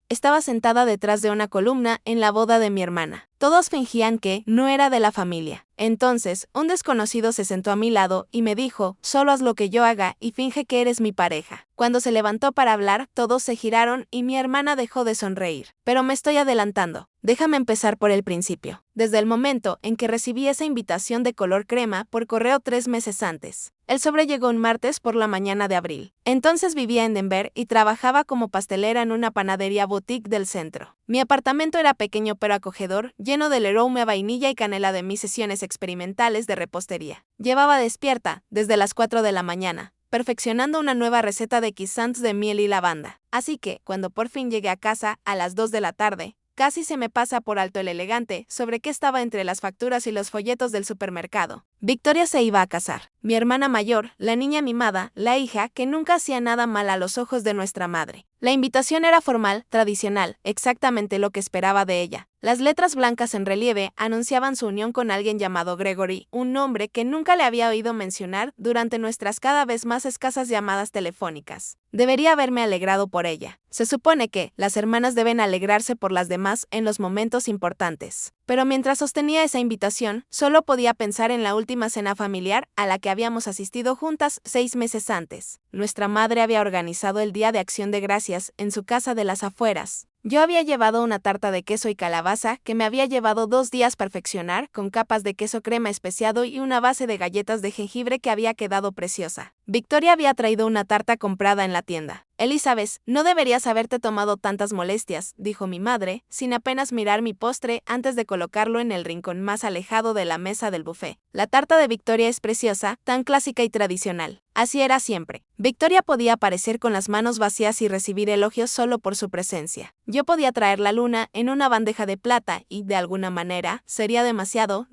Estaba sentada detrás de una columna en la boda de mi hermana. Todos fingían que no era de la familia. Entonces, un desconocido se sentó a mi lado y me dijo, solo haz lo que yo haga y finge que eres mi pareja. Cuando se levantó para hablar, todos se giraron y mi hermana dejó de sonreír. Pero me estoy adelantando. Déjame empezar por el principio. Desde el momento en que recibí esa invitación de color crema por correo 3 meses antes. El sobre llegó un martes por la mañana de abril. Entonces vivía en Denver y trabajaba como pastelera en una panadería boutique del centro. Mi apartamento era pequeño pero acogedor, lleno del aroma a vainilla y canela de mis sesiones experimentales de repostería. Llevaba despierta desde las 4 de la mañana, perfeccionando una nueva receta de croissants de miel y lavanda. Así que, cuando por fin llegué a casa a las 2 de la tarde, casi se me pasa por alto el elegante sobre qué estaba entre las facturas y los folletos del supermercado. Victoria se iba a casar. Mi hermana mayor, la niña mimada, la hija que nunca hacía nada mal a los ojos de nuestra madre. La invitación era formal, tradicional, exactamente lo que esperaba de ella. Las letras blancas en relieve anunciaban su unión con alguien llamado Gregory, un nombre que nunca le había oído mencionar durante nuestras cada vez más escasas llamadas telefónicas. Debería haberme alegrado por ella. Se supone que las hermanas deben alegrarse por las demás en los momentos importantes. Pero mientras sostenía esa invitación, solo podía pensar en la última cena familiar a la que habíamos asistido juntas 6 meses antes. Nuestra madre había organizado el Día de Acción de Gracias en su casa de las afueras. Yo había llevado una tarta de queso y calabaza que me había llevado 2 días perfeccionar, con capas de queso crema especiado y una base de galletas de jengibre que había quedado preciosa. Victoria había traído una tarta comprada en la tienda. Elizabeth, no deberías haberte tomado tantas molestias, dijo mi madre, sin apenas mirar mi postre antes de colocarlo en el rincón más alejado de la mesa del buffet. La tarta de Victoria es preciosa, tan clásica y tradicional. Así era siempre. Victoria podía aparecer con las manos vacías y recibir elogios solo por su presencia. Yo podía traer la luna en una bandeja de plata y, de alguna manera, sería demasiado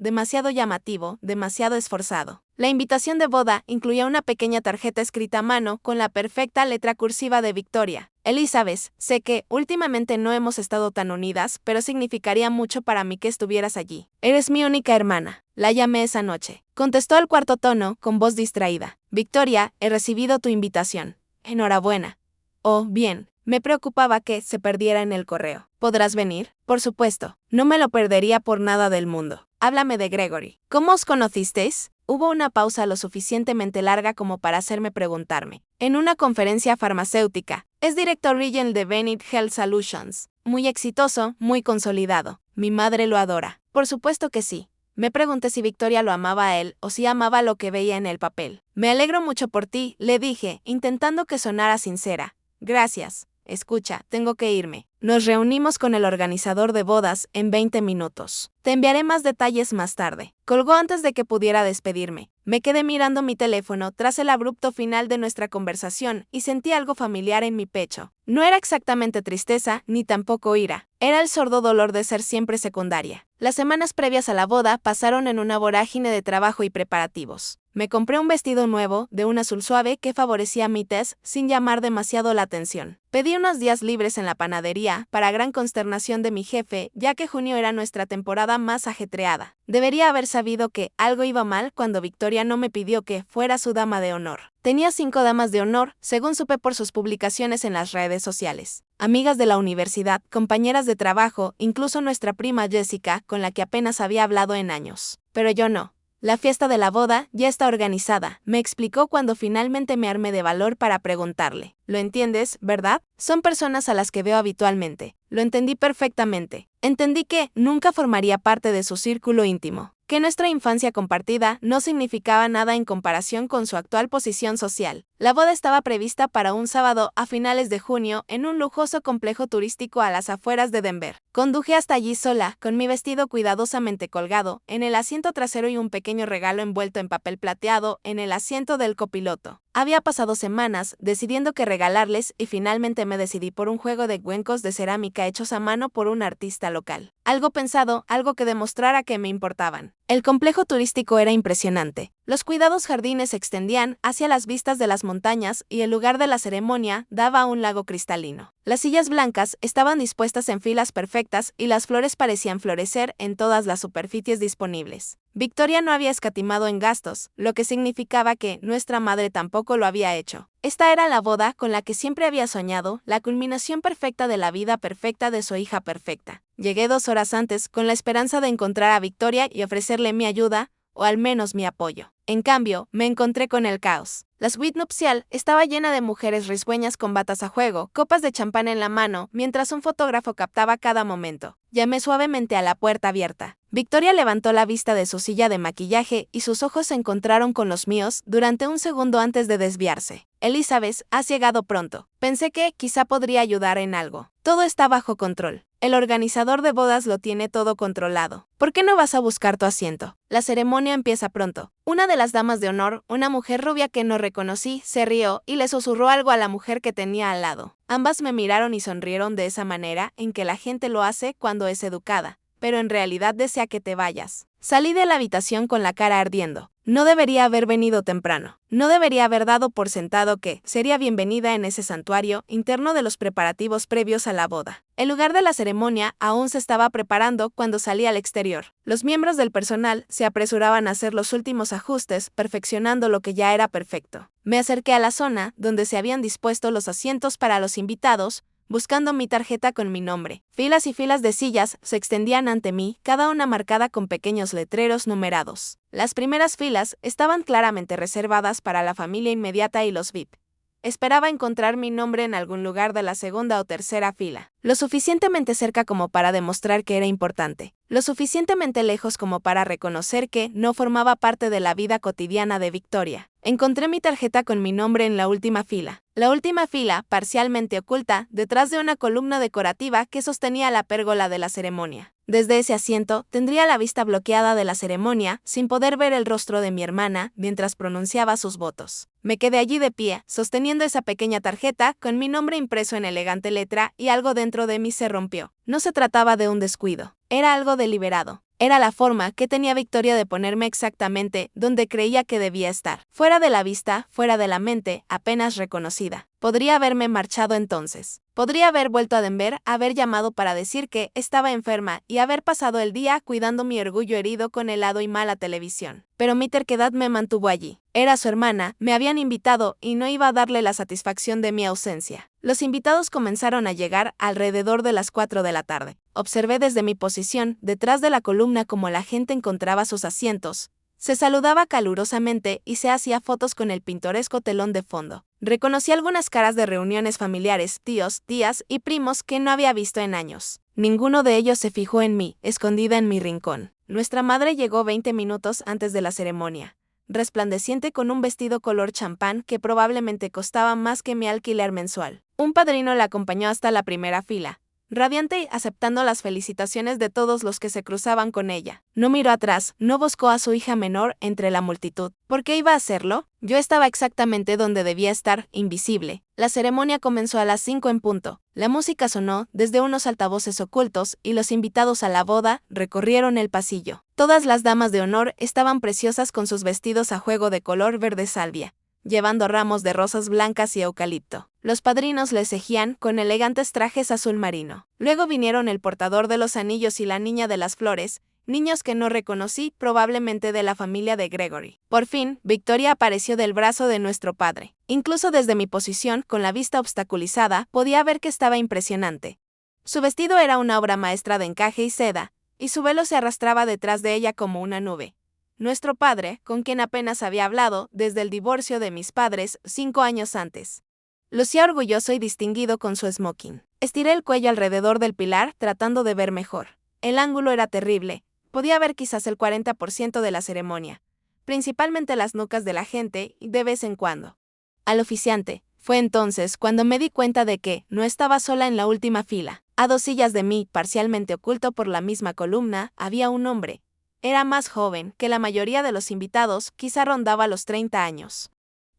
llamativo, demasiado esforzado. La invitación de boda incluía una pequeña tarjeta escrita a mano con la perfecta letra cursiva de Victoria. Elizabeth, sé que últimamente no hemos estado tan unidas, pero significaría mucho para mí que estuvieras allí. Eres mi única hermana. La llamé esa noche. Contestó al cuarto tono, con voz distraída. Victoria, he recibido tu invitación. Enhorabuena. Oh, bien. Me preocupaba que se perdiera en el correo. ¿Podrás venir? Por supuesto. No me lo perdería por nada del mundo. Háblame de Gregory. ¿Cómo os conocisteis? Hubo una pausa lo suficientemente larga como para hacerme preguntarme. En una conferencia farmacéutica. Es director regional de Bennett Health Solutions. Muy exitoso, muy consolidado. Mi madre lo adora. Por supuesto que sí. Me pregunté si Victoria lo amaba a él o si amaba lo que veía en el papel. Me alegro mucho por ti, le dije, intentando que sonara sincera. Gracias. Escucha, tengo que irme. Nos reunimos con el organizador de bodas en 20 minutos. Te enviaré más detalles más tarde. Colgó antes de que pudiera despedirme. Me quedé mirando mi teléfono tras el abrupto final de nuestra conversación y sentí algo familiar en mi pecho. No era exactamente tristeza, ni tampoco ira. Era el sordo dolor de ser siempre secundaria. Las semanas previas a la boda pasaron en una vorágine de trabajo y preparativos. Me compré un vestido nuevo, de un azul suave que favorecía mi tez sin llamar demasiado la atención. Pedí unos días libres en la panadería, para gran consternación de mi jefe, ya que junio era nuestra temporada más ajetreada. Debería haber sabido que algo iba mal cuando Victoria no me pidió que fuera su dama de honor. Tenía 5 damas de honor, según supe por sus publicaciones en las redes sociales. Amigas de la universidad, compañeras de trabajo, incluso nuestra prima Jessica, con la que apenas había hablado en años. Pero yo no. La fiesta de la boda ya está organizada, me explicó cuando finalmente me armé de valor para preguntarle. ¿Lo entiendes, verdad? Son personas a las que veo habitualmente. Lo entendí perfectamente. Entendí que nunca formaría parte de su círculo íntimo. Que nuestra infancia compartida no significaba nada en comparación con su actual posición social. La boda estaba prevista para un sábado a finales de junio en un lujoso complejo turístico a las afueras de Denver. Conduje hasta allí sola, con mi vestido cuidadosamente colgado en el asiento trasero y un pequeño regalo envuelto en papel plateado en el asiento del copiloto. Había pasado semanas decidiendo qué regalarles y finalmente me decidí por un juego de cuencos de cerámica hechos a mano por un artista local. Algo pensado, algo que demostrara que me importaban. El complejo turístico era impresionante. Los cuidados jardines se extendían hacia las vistas de las montañas y el lugar de la ceremonia daba a un lago cristalino. Las sillas blancas estaban dispuestas en filas perfectas y las flores parecían florecer en todas las superficies disponibles. Victoria no había escatimado en gastos, lo que significaba que nuestra madre tampoco lo había hecho. Esta era la boda con la que siempre había soñado, la culminación perfecta de la vida perfecta de su hija perfecta. Llegué 2 horas antes con la esperanza de encontrar a Victoria y ofrecerle mi ayuda, o al menos mi apoyo. En cambio, me encontré con el caos. La suite nupcial estaba llena de mujeres risueñas con batas a juego, copas de champán en la mano, mientras un fotógrafo captaba cada momento. Llamé suavemente a la puerta abierta. Victoria levantó la vista de su silla de maquillaje y sus ojos se encontraron con los míos durante un segundo antes de desviarse. Elizabeth, has llegado pronto. Pensé que quizá podría ayudar en algo. Todo está bajo control. El organizador de bodas lo tiene todo controlado. ¿Por qué no vas a buscar tu asiento? La ceremonia empieza pronto. Una de las damas de honor, una mujer rubia que no reconocí, se rió y le susurró algo a la mujer que tenía al lado. Ambas me miraron y sonrieron de esa manera en que la gente lo hace cuando es educada, pero en realidad desea que te vayas. Salí de la habitación con la cara ardiendo. No debería haber venido temprano. No debería haber dado por sentado que sería bienvenida en ese santuario interno de los preparativos previos a la boda. El lugar de la ceremonia aún se estaba preparando cuando salí al exterior. Los miembros del personal se apresuraban a hacer los últimos ajustes, perfeccionando lo que ya era perfecto. Me acerqué a la zona donde se habían dispuesto los asientos para los invitados, buscando mi tarjeta con mi nombre. Filas y filas de sillas se extendían ante mí, cada una marcada con pequeños letreros numerados. Las primeras filas estaban claramente reservadas para la familia inmediata y los VIP. Esperaba encontrar mi nombre en algún lugar de la segunda o tercera fila, lo suficientemente cerca como para demostrar que era importante, lo suficientemente lejos como para reconocer que no formaba parte de la vida cotidiana de Victoria. Encontré mi tarjeta con mi nombre en la última fila, parcialmente oculta, detrás de una columna decorativa que sostenía la pérgola de la ceremonia. Desde ese asiento, tendría la vista bloqueada de la ceremonia, sin poder ver el rostro de mi hermana mientras pronunciaba sus votos. Me quedé allí de pie, sosteniendo esa pequeña tarjeta con mi nombre impreso en elegante letra y algo dentro de mí se rompió. No se trataba de un descuido, era algo deliberado. Era la forma que tenía Victoria de ponerme exactamente donde creía que debía estar. Fuera de la vista, fuera de la mente, apenas reconocida. Podría haberme marchado entonces. Podría haber vuelto a Denver, haber llamado para decir que estaba enferma y haber pasado el día cuidando mi orgullo herido con helado y mala televisión. Pero mi terquedad me mantuvo allí. Era su hermana, me habían invitado y no iba a darle la satisfacción de mi ausencia. Los invitados comenzaron a llegar alrededor de las 4 de la tarde. Observé desde mi posición, detrás de la columna, cómo la gente encontraba sus asientos. Se saludaba calurosamente y se hacía fotos con el pintoresco telón de fondo. Reconocí algunas caras de reuniones familiares, tíos, tías y primos que no había visto en años. Ninguno de ellos se fijó en mí, escondida en mi rincón. Nuestra madre llegó 20 minutos antes de la ceremonia, resplandeciente con un vestido color champán que probablemente costaba más que mi alquiler mensual. Un padrino la acompañó hasta la primera fila, radiante y aceptando las felicitaciones de todos los que se cruzaban con ella. No miró atrás, no buscó a su hija menor entre la multitud. ¿Por qué iba a hacerlo? Yo estaba exactamente donde debía estar, invisible. La ceremonia comenzó a las 5 en punto. La música sonó desde unos altavoces ocultos y los invitados a la boda recorrieron el pasillo. Todas las damas de honor estaban preciosas con sus vestidos a juego de color verde salvia, llevando ramos de rosas blancas y eucalipto. Los padrinos les cejían con elegantes trajes azul marino. Luego vinieron el portador de los anillos y la niña de las flores, niños que no reconocí, probablemente de la familia de Gregory. Por fin, Victoria apareció del brazo de nuestro padre. Incluso desde mi posición, con la vista obstaculizada, podía ver que estaba impresionante. Su vestido era una obra maestra de encaje y seda, y su velo se arrastraba detrás de ella como una nube. Nuestro padre, con quien apenas había hablado desde el divorcio de mis padres 5 años antes, lucía orgulloso y distinguido con su smoking. Estiré el cuello alrededor del pilar tratando de ver mejor. El ángulo era terrible. Podía ver quizás el 40% de la ceremonia, principalmente las nucas de la gente y de vez en cuando al oficiante. Fue entonces cuando me di cuenta de que no estaba sola en la última fila. A 2 sillas de mí, parcialmente oculto por la misma columna, había un hombre. Era más joven que la mayoría de los invitados, quizá rondaba los 30 años.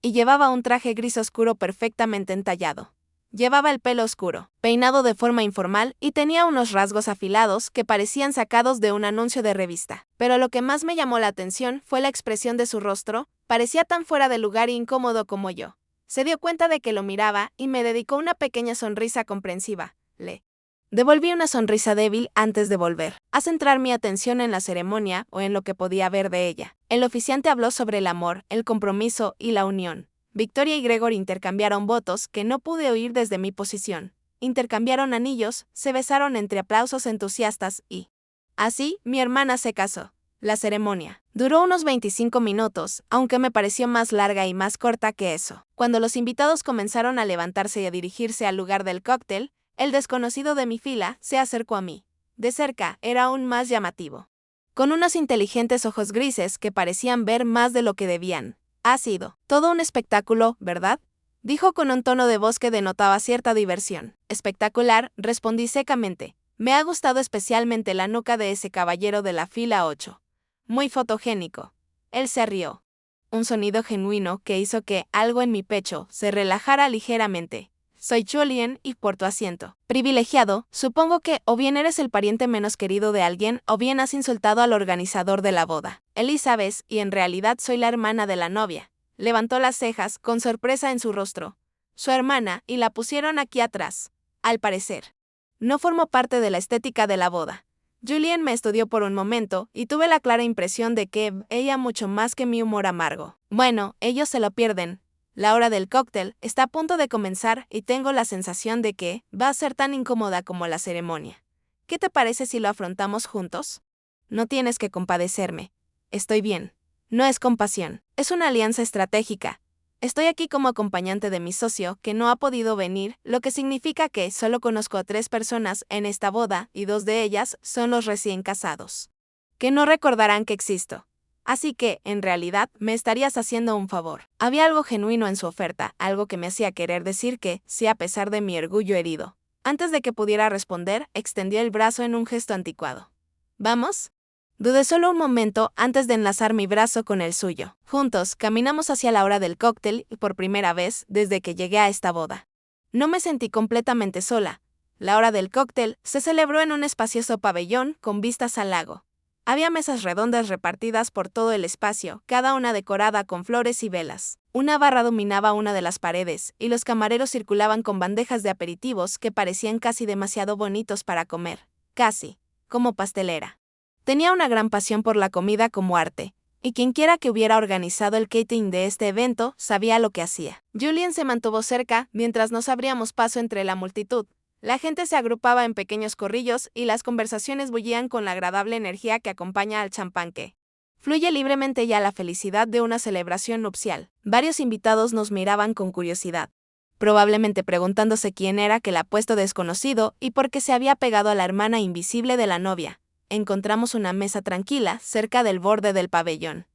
Y llevaba un traje gris oscuro perfectamente entallado. Llevaba el pelo oscuro, peinado de forma informal y tenía unos rasgos afilados que parecían sacados de un anuncio de revista. Pero lo que más me llamó la atención fue la expresión de su rostro, parecía tan fuera de lugar e incómodo como yo. Se dio cuenta de que lo miraba y me dedicó una pequeña sonrisa comprensiva. Le devolví una sonrisa débil antes de volver a centrar mi atención en la ceremonia o en lo que podía ver de ella. El oficiante habló sobre el amor, el compromiso y la unión. Victoria y Gregor intercambiaron votos que no pude oír desde mi posición. Intercambiaron anillos, se besaron entre aplausos entusiastas y... Así, mi hermana se casó. La ceremonia duró unos 25 minutos, aunque me pareció más larga y más corta que eso. Cuando los invitados comenzaron a levantarse y a dirigirse al lugar del cóctel, el desconocido de mi fila se acercó a mí. De cerca, era aún más llamativo. Con unos inteligentes ojos grises que parecían ver más de lo que debían. Ha sido todo un espectáculo, ¿verdad? Dijo con un tono de voz que denotaba cierta diversión. Espectacular, respondí secamente. Me ha gustado especialmente la nuca de ese caballero de la fila 8. Muy fotogénico. Él se rió. Un sonido genuino que hizo que algo en mi pecho se relajara ligeramente. Soy Julien y por tu asiento. Privilegiado, supongo que o bien eres el pariente menos querido de alguien o bien has insultado al organizador de la boda. Elizabeth, y en realidad soy la hermana de la novia. Levantó las cejas con sorpresa en su rostro. Su hermana, y la pusieron aquí atrás. Al parecer. No formó parte de la estética de la boda. Julien me estudió por un momento y tuve la clara impresión de que ella mucho más que mi humor amargo. Bueno, ellos se lo pierden. La hora del cóctel está a punto de comenzar y tengo la sensación de que va a ser tan incómoda como la ceremonia. ¿Qué te parece si lo afrontamos juntos? No tienes que compadecerme. Estoy bien. No es compasión, es una alianza estratégica. Estoy aquí como acompañante de mi socio, que no ha podido venir, lo que significa que solo conozco a 3 personas en esta boda y 2 de ellas son los recién casados. Que no recordarán que existo. Así que, en realidad, me estarías haciendo un favor. Había algo genuino en su oferta, algo que me hacía querer decir que, sí a pesar de mi orgullo herido. Antes de que pudiera responder, extendió el brazo en un gesto anticuado. ¿Vamos? Dudé solo un momento antes de enlazar mi brazo con el suyo. Juntos, caminamos hacia la hora del cóctel y por primera vez desde que llegué a esta boda. No me sentí completamente sola. La hora del cóctel se celebró en un espacioso pabellón con vistas al lago. Había mesas redondas repartidas por todo el espacio, cada una decorada con flores y velas. Una barra dominaba una de las paredes, y los camareros circulaban con bandejas de aperitivos que parecían casi demasiado bonitos para comer. Casi, como pastelera. Tenía una gran pasión por la comida como arte, y quienquiera que hubiera organizado el catering de este evento sabía lo que hacía. Julien se mantuvo cerca mientras nos abríamos paso entre la multitud. La gente se agrupaba en pequeños corrillos y las conversaciones bullían con la agradable energía que acompaña al champán que fluye libremente ya la felicidad de una celebración nupcial. Varios invitados nos miraban con curiosidad, probablemente preguntándose quién era aquel apuesto desconocido y por qué se había pegado a la hermana invisible de la novia. Encontramos una mesa tranquila cerca del borde del pabellón.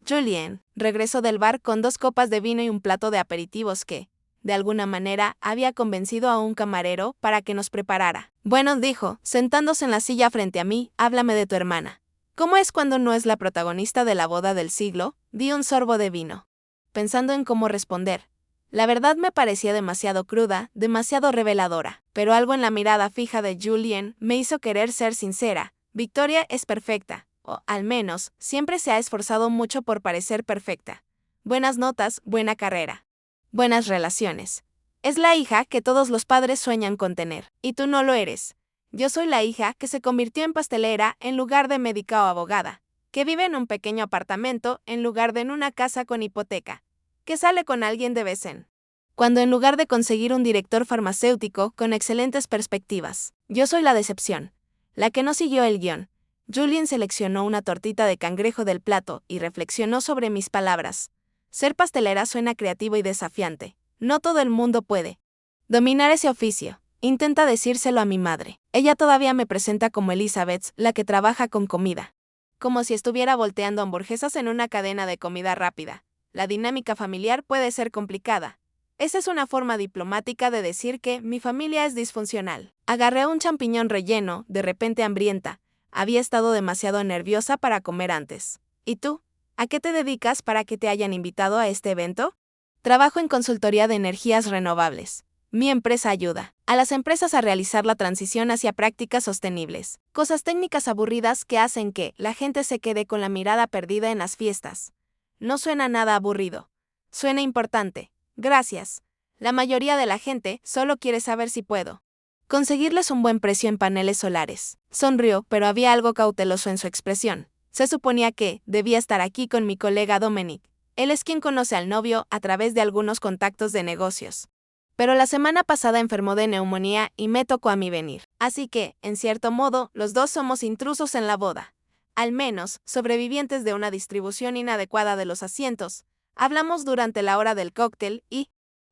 Julien regresó del bar con 2 copas de vino y un plato de aperitivos que, de alguna manera, había convencido a un camarero para que nos preparara. Bueno, dijo, sentándose en la silla frente a mí, háblame de tu hermana. ¿Cómo es cuando no es la protagonista de la boda del siglo? Di un sorbo de vino, pensando en cómo responder. La verdad me parecía demasiado cruda, demasiado reveladora, pero algo en la mirada fija de Julien me hizo querer ser sincera. Victoria es perfecta, o al menos, siempre se ha esforzado mucho por parecer perfecta. Buenas notas, buena carrera. Buenas relaciones. Es la hija que todos los padres sueñan con tener, y tú no lo eres. Yo soy la hija que se convirtió en pastelera en lugar de médica o abogada, que vive en un pequeño apartamento en lugar de en una casa con hipoteca, que sale con alguien de vez en cuando en lugar de conseguir un director farmacéutico con excelentes perspectivas. Yo soy la decepción. La que no siguió el guión. Julien seleccionó una tortita de cangrejo del plato y reflexionó sobre mis palabras. Ser pastelera suena creativo y desafiante. No todo el mundo puede dominar ese oficio. Intenta decírselo a mi madre. Ella todavía me presenta como Elizabeth, la que trabaja con comida. Como si estuviera volteando hamburguesas en una cadena de comida rápida. La dinámica familiar puede ser complicada. Esa es una forma diplomática de decir que mi familia es disfuncional. Agarré un champiñón relleno, de repente hambrienta. Había estado demasiado nerviosa para comer antes. ¿Y tú? ¿A qué te dedicas para que te hayan invitado a este evento? Trabajo en consultoría de energías renovables. Mi empresa ayuda a las empresas a realizar la transición hacia prácticas sostenibles. Cosas técnicas aburridas que hacen que la gente se quede con la mirada perdida en las fiestas. No suena nada aburrido. Suena importante. Gracias. La mayoría de la gente solo quiere saber si puedo conseguirles un buen precio en paneles solares. Sonrió, pero había algo cauteloso en su expresión. Se suponía que debía estar aquí con mi colega Dominic. Él es quien conoce al novio a través de algunos contactos de negocios. Pero la semana pasada enfermó de neumonía y me tocó a mí venir. Así que, en cierto modo, los dos somos intrusos en la boda. Al menos, sobrevivientes de una distribución inadecuada de los asientos. Hablamos durante la hora del cóctel y,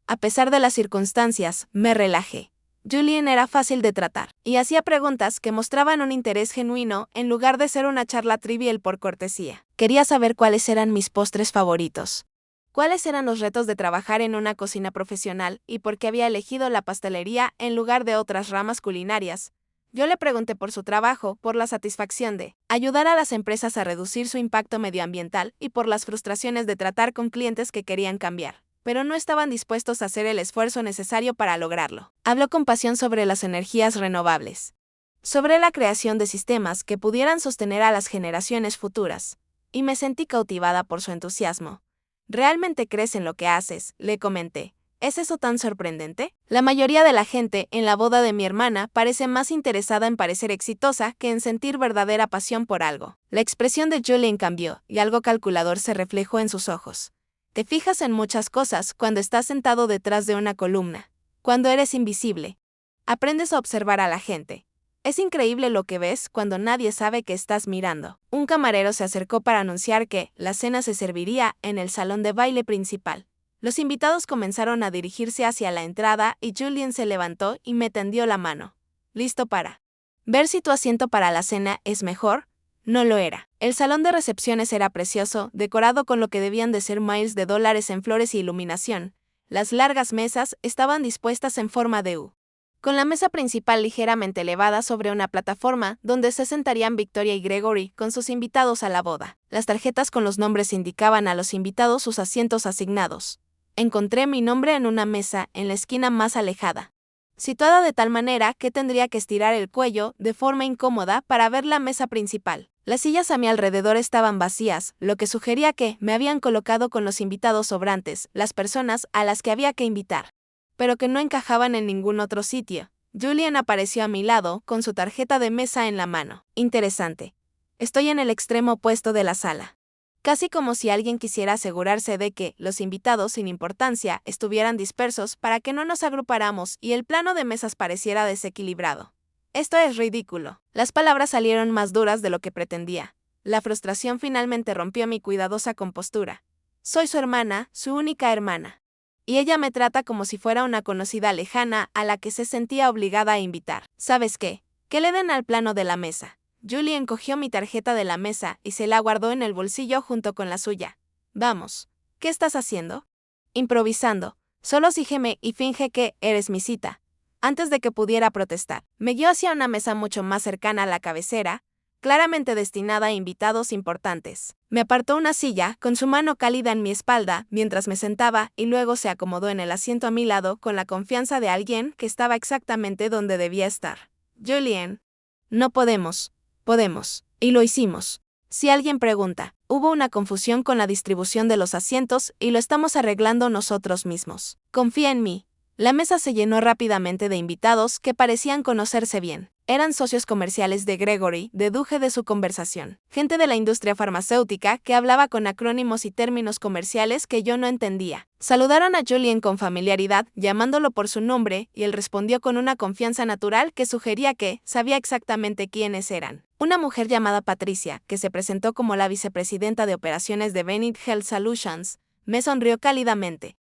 a pesar de las circunstancias, me relajé. Julien era fácil de tratar, y hacía preguntas que mostraban un interés genuino en lugar de ser una charla trivial por cortesía. Quería saber cuáles eran mis postres favoritos. Cuáles eran los retos de trabajar en una cocina profesional y por qué había elegido la pastelería en lugar de otras ramas culinarias. Yo le pregunté por su trabajo, por la satisfacción de ayudar a las empresas a reducir su impacto medioambiental y por las frustraciones de tratar con clientes que querían cambiar, pero no estaban dispuestos a hacer el esfuerzo necesario para lograrlo. Habló con pasión sobre las energías renovables, sobre la creación de sistemas que pudieran sostener a las generaciones futuras, y me sentí cautivada por su entusiasmo. ¿Realmente crees en lo que haces?, le comenté. ¿Es eso tan sorprendente? La mayoría de la gente en la boda de mi hermana parece más interesada en parecer exitosa que en sentir verdadera pasión por algo. La expresión de Julien cambió y algo calculador se reflejó en sus ojos. Te fijas en muchas cosas cuando estás sentado detrás de una columna. Cuando eres invisible, aprendes a observar a la gente. Es increíble lo que ves cuando nadie sabe que estás mirando. Un camarero se acercó para anunciar que la cena se serviría en el salón de baile principal. Los invitados comenzaron a dirigirse hacia la entrada y Julien se levantó y me tendió la mano. ¿Listo para ver si tu asiento para la cena es mejor? No lo era. El salón de recepciones era precioso, decorado con lo que debían de ser miles de dólares en flores y iluminación. Las largas mesas estaban dispuestas en forma de U, con la mesa principal ligeramente elevada sobre una plataforma donde se sentarían Victoria y Gregory con sus invitados a la boda. Las tarjetas con los nombres indicaban a los invitados sus asientos asignados. Encontré mi nombre en una mesa en la esquina más alejada, situada de tal manera que tendría que estirar el cuello de forma incómoda para ver la mesa principal. Las sillas a mi alrededor estaban vacías, lo que sugería que me habían colocado con los invitados sobrantes, las personas a las que había que invitar, pero que no encajaban en ningún otro sitio. Julien apareció a mi lado, con su tarjeta de mesa en la mano. Interesante. Estoy en el extremo opuesto de la sala. Casi como si alguien quisiera asegurarse de que los invitados sin importancia estuvieran dispersos para que no nos agrupáramos y el plano de mesas pareciera desequilibrado. Esto es ridículo. Las palabras salieron más duras de lo que pretendía. La frustración finalmente rompió mi cuidadosa compostura. Soy su hermana, su única hermana. Y ella me trata como si fuera una conocida lejana a la que se sentía obligada a invitar. ¿Sabes qué? Que le den al plano de la mesa. Julien cogió mi tarjeta de la mesa y se la guardó en el bolsillo junto con la suya. Vamos. ¿Qué estás haciendo? Improvisando. Solo sígueme y finge que eres mi cita. Antes de que pudiera protestar, me guió hacia una mesa mucho más cercana a la cabecera, claramente destinada a invitados importantes. Me apartó una silla, con su mano cálida en mi espalda, mientras me sentaba, y luego se acomodó en el asiento a mi lado con la confianza de alguien que estaba exactamente donde debía estar. Julien, no podemos. Podemos. Y lo hicimos. Si alguien pregunta, hubo una confusión con la distribución de los asientos y lo estamos arreglando nosotros mismos. Confía en mí. La mesa se llenó rápidamente de invitados que parecían conocerse bien. Eran socios comerciales de Gregory, deduje de su conversación. Gente de la industria farmacéutica que hablaba con acrónimos y términos comerciales que yo no entendía. Saludaron a Julien con familiaridad, llamándolo por su nombre, y él respondió con una confianza natural que sugería que sabía exactamente quiénes eran. Una mujer llamada Patricia, que se presentó como la vicepresidenta de operaciones de Bennett Health Solutions, me sonrió cálidamente.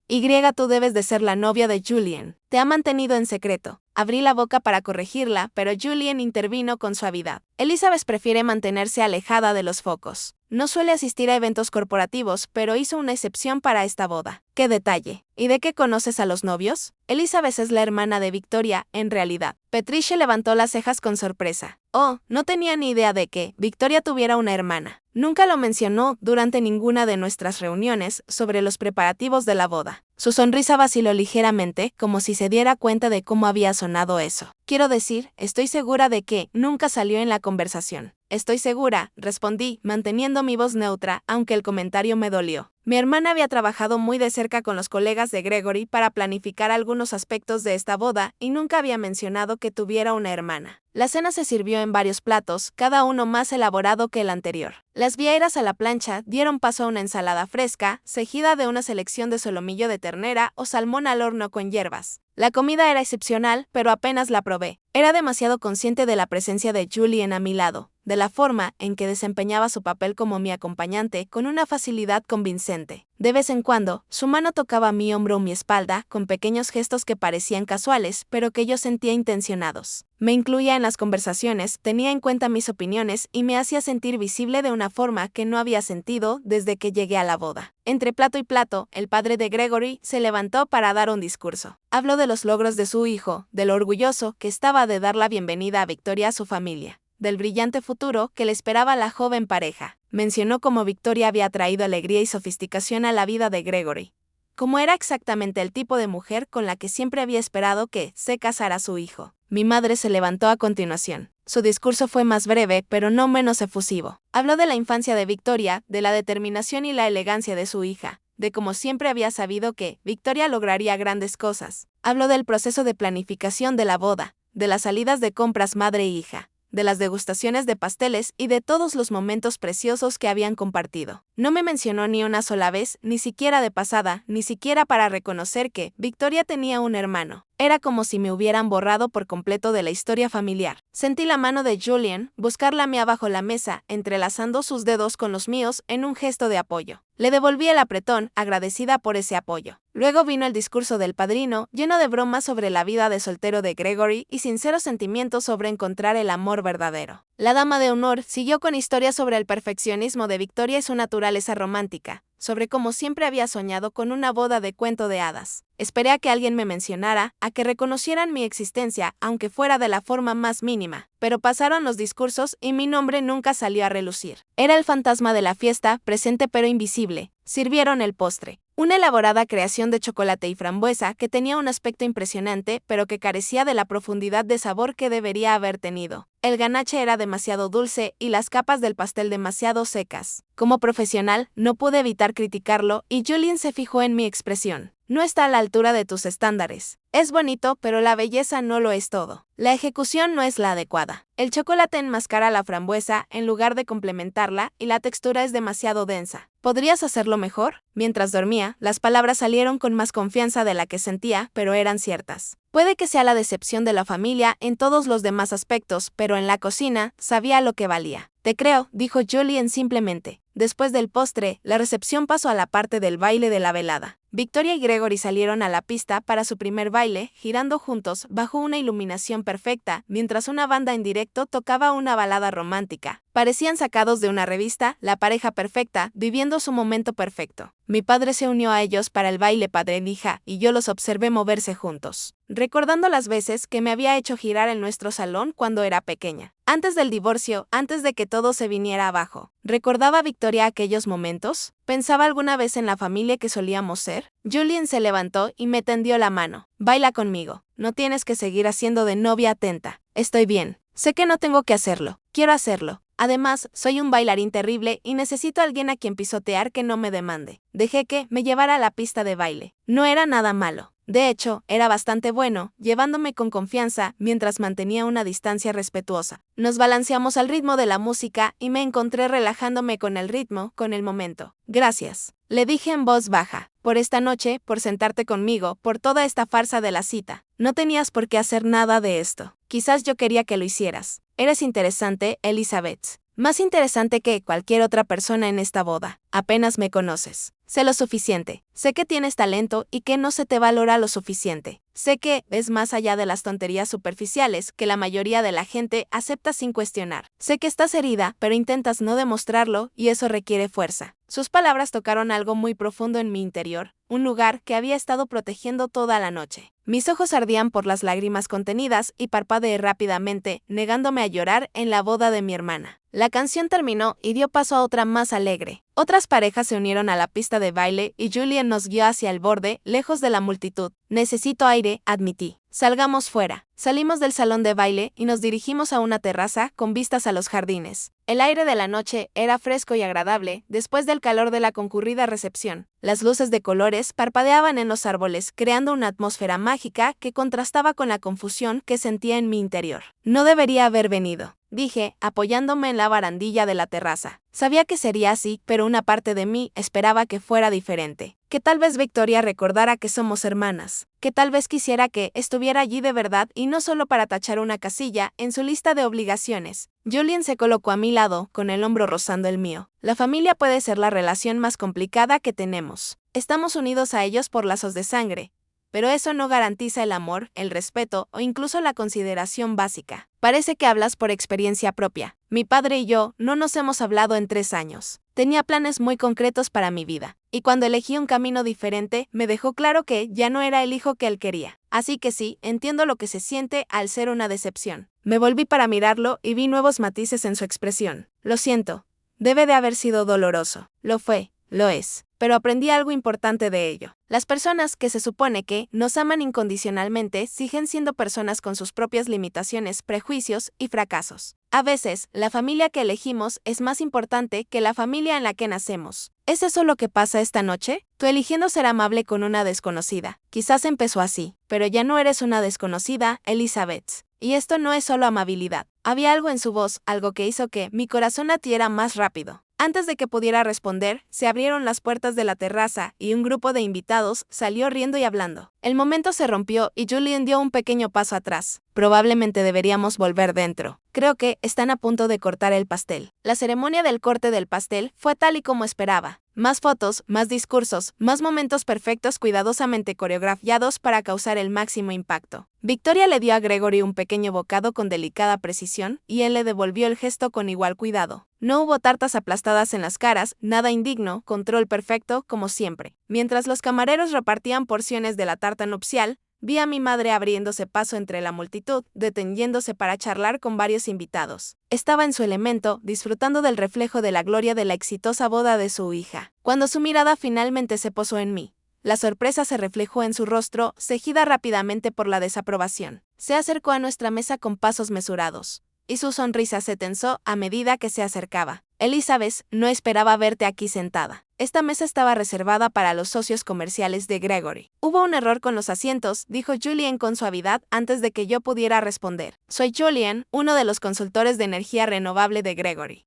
Tú debes de ser la novia de Julien. Te ha mantenido en secreto. Abrí la boca para corregirla, pero Julien intervino con suavidad. Elizabeth prefiere mantenerse alejada de los focos. No suele asistir a eventos corporativos, pero hizo una excepción para esta boda. ¡Qué detalle! ¿Y de qué conoces a los novios? Elizabeth es la hermana de Victoria, en realidad. Patricia levantó las cejas con sorpresa. Oh, no tenía ni idea de que Victoria tuviera una hermana. Nunca lo mencionó durante ninguna de nuestras reuniones sobre los preparativos de la boda. Su sonrisa vaciló ligeramente, como si se diera cuenta de cómo había sonado eso. Quiero decir, estoy segura de que nunca salió en la conversación. Estoy segura, respondí, manteniendo mi voz neutra, aunque el comentario me dolió. Mi hermana había trabajado muy de cerca con los colegas de Gregory para planificar algunos aspectos de esta boda y nunca había mencionado que tuviera una hermana. La cena se sirvió en varios platos, cada uno más elaborado que el anterior. Las vieiras a la plancha dieron paso a una ensalada fresca, seguida de una selección de solomillo de ternera o salmón al horno con hierbas. La comida era excepcional, pero apenas la probé. Era demasiado consciente de la presencia de Julien a mi lado, de la forma en que desempeñaba su papel como mi acompañante con una facilidad convincente. De vez en cuando, su mano tocaba mi hombro o mi espalda, con pequeños gestos que parecían casuales, pero que yo sentía intencionados. Me incluía en las conversaciones, tenía en cuenta mis opiniones y me hacía sentir visible de una forma que no había sentido desde que llegué a la boda. Entre plato y plato, el padre de Gregory se levantó para dar un discurso. Habló de los logros de su hijo, de lo orgulloso que estaba de dar la bienvenida a Victoria a su familia, del brillante futuro que le esperaba a la joven pareja. Mencionó cómo Victoria había traído alegría y sofisticación a la vida de Gregory, como era exactamente el tipo de mujer con la que siempre había esperado que se casara su hijo. Mi madre se levantó a continuación. Su discurso fue más breve, pero no menos efusivo. Habló de la infancia de Victoria, de la determinación y la elegancia de su hija, de cómo siempre había sabido que Victoria lograría grandes cosas. Habló del proceso de planificación de la boda, de las salidas de compras madre e hija, de las degustaciones de pasteles y de todos los momentos preciosos que habían compartido. No me mencionó ni una sola vez, ni siquiera de pasada, ni siquiera para reconocer que Victoria tenía un hermano. Era como si me hubieran borrado por completo de la historia familiar. Sentí la mano de Julien buscar la mía bajo la mesa, entrelazando sus dedos con los míos en un gesto de apoyo. Le devolví el apretón, agradecida por ese apoyo. Luego vino el discurso del padrino, lleno de bromas sobre la vida de soltero de Gregory y sinceros sentimientos sobre encontrar el amor verdadero. La dama de honor siguió con historias sobre el perfeccionismo de Victoria y su naturaleza romántica, sobre cómo siempre había soñado con una boda de cuento de hadas. Esperé a que alguien me mencionara, a que reconocieran mi existencia, aunque fuera de la forma más mínima. Pero pasaron los discursos y mi nombre nunca salió a relucir. Era el fantasma de la fiesta, presente pero invisible. Sirvieron el postre. Una elaborada creación de chocolate y frambuesa que tenía un aspecto impresionante, pero que carecía de la profundidad de sabor que debería haber tenido. El ganache era demasiado dulce y las capas del pastel demasiado secas. Como profesional, no pude evitar criticarlo y Julien se fijó en mi expresión. No está a la altura de tus estándares. Es bonito, pero la belleza no lo es todo. La ejecución no es la adecuada. El chocolate enmascara la frambuesa en lugar de complementarla y la textura es demasiado densa. ¿Podrías hacerlo mejor? Mientras dormía, las palabras salieron con más confianza de la que sentía, pero eran ciertas. Puede que sea la decepción de la familia en todos los demás aspectos, pero en la cocina sabía lo que valía. Te creo, dijo Julien simplemente. Después del postre, la recepción pasó a la parte del baile de la velada. Victoria y Gregory salieron a la pista para su primer baile, girando juntos bajo una iluminación perfecta, mientras una banda en directo tocaba una balada romántica. Parecían sacados de una revista, la pareja perfecta, viviendo su momento perfecto. Mi padre se unió a ellos para el baile padre-hija y yo los observé moverse juntos, recordando las veces que me había hecho girar en nuestro salón cuando era pequeña. Antes del divorcio, antes de que todo se viniera abajo. ¿Recordaba Victoria aquellos momentos? ¿Pensaba alguna vez en la familia que solíamos ser? Julien se levantó y me tendió la mano. Baila conmigo. No tienes que seguir haciendo de novia atenta. Estoy bien. Sé que no tengo que hacerlo. Quiero hacerlo. Además, soy un bailarín terrible y necesito a alguien a quien pisotear que no me demande. Dejé que me llevara a la pista de baile. No era nada malo. De hecho, era bastante bueno, llevándome con confianza mientras mantenía una distancia respetuosa. Nos balanceamos al ritmo de la música y me encontré relajándome con el ritmo, con el momento. Gracias, le dije en voz baja, por esta noche, por sentarte conmigo, por toda esta farsa de la cita. No tenías por qué hacer nada de esto. Quizás yo quería que lo hicieras. Eres interesante, Elizabeth. Más interesante que cualquier otra persona en esta boda. Apenas me conoces. Sé lo suficiente. Sé que tienes talento y que no se te valora lo suficiente. Sé que es más allá de las tonterías superficiales que la mayoría de la gente acepta sin cuestionar. Sé que estás herida, pero intentas no demostrarlo y eso requiere fuerza. Sus palabras tocaron algo muy profundo en mi interior, un lugar que había estado protegiendo toda la noche. Mis ojos ardían por las lágrimas contenidas y parpadeé rápidamente, negándome a llorar en la boda de mi hermana. La canción terminó y dio paso a otra más alegre. Otras parejas se unieron a la pista de baile y Julien nos guió hacia el borde, lejos de la multitud. Necesito aire, admití. Salgamos fuera. Salimos del salón de baile y nos dirigimos a una terraza con vistas a los jardines. El aire de la noche era fresco y agradable después del calor de la concurrida recepción. Las luces de colores parpadeaban en los árboles, creando una atmósfera mágica que contrastaba con la confusión que sentía en mi interior. No debería haber venido, dije, apoyándome en la barandilla de la terraza. Sabía que sería así, pero una parte de mí esperaba que fuera diferente. Que tal vez Victoria recordara que somos hermanas. Que tal vez quisiera que estuviera allí de verdad y no solo para tachar una casilla en su lista de obligaciones. Julien se colocó a mi lado, con el hombro rozando el mío. La familia puede ser la relación más complicada que tenemos. Estamos unidos a ellos por lazos de sangre. Pero eso no garantiza el amor, el respeto o incluso la consideración básica. Parece que hablas por experiencia propia. Mi padre y yo no nos hemos hablado en 3 años. Tenía planes muy concretos para mi vida, y cuando elegí un camino diferente, me dejó claro que ya no era el hijo que él quería. Así que sí, entiendo lo que se siente al ser una decepción. Me volví para mirarlo y vi nuevos matices en su expresión. Lo siento. Debe de haber sido doloroso. Lo fue, lo es. Pero aprendí algo importante de ello. Las personas que se supone que nos aman incondicionalmente siguen siendo personas con sus propias limitaciones, prejuicios y fracasos. A veces, la familia que elegimos es más importante que la familia en la que nacemos. ¿Es eso lo que pasa esta noche? Tú eligiendo ser amable con una desconocida. Quizás empezó así, pero ya no eres una desconocida, Elizabeth. Y esto no es solo amabilidad. Había algo en su voz, algo que hizo que mi corazón latiera más rápido. Antes de que pudiera responder, se abrieron las puertas de la terraza y un grupo de invitados salió riendo y hablando. El momento se rompió y Julien dio un pequeño paso atrás. Probablemente deberíamos volver dentro. Creo que están a punto de cortar el pastel. La ceremonia del corte del pastel fue tal y como esperaba. Más fotos, más discursos, más momentos perfectos cuidadosamente coreografiados para causar el máximo impacto. Victoria le dio a Gregory un pequeño bocado con delicada precisión y él le devolvió el gesto con igual cuidado. No hubo tartas aplastadas en las caras, nada indigno, control perfecto, como siempre. Mientras los camareros repartían porciones de la tarta nupcial, vi a mi madre abriéndose paso entre la multitud, deteniéndose para charlar con varios invitados. Estaba en su elemento, disfrutando del reflejo de la gloria de la exitosa boda de su hija. Cuando su mirada finalmente se posó en mí, la sorpresa se reflejó en su rostro, cegida rápidamente por la desaprobación. Se acercó a nuestra mesa con pasos mesurados, y su sonrisa se tensó a medida que se acercaba. Elizabeth, no esperaba verte aquí sentada. Esta mesa estaba reservada para los socios comerciales de Gregory. Hubo un error con los asientos, dijo Julien con suavidad antes de que yo pudiera responder. Soy Julien, uno de los consultores de energía renovable de Gregory.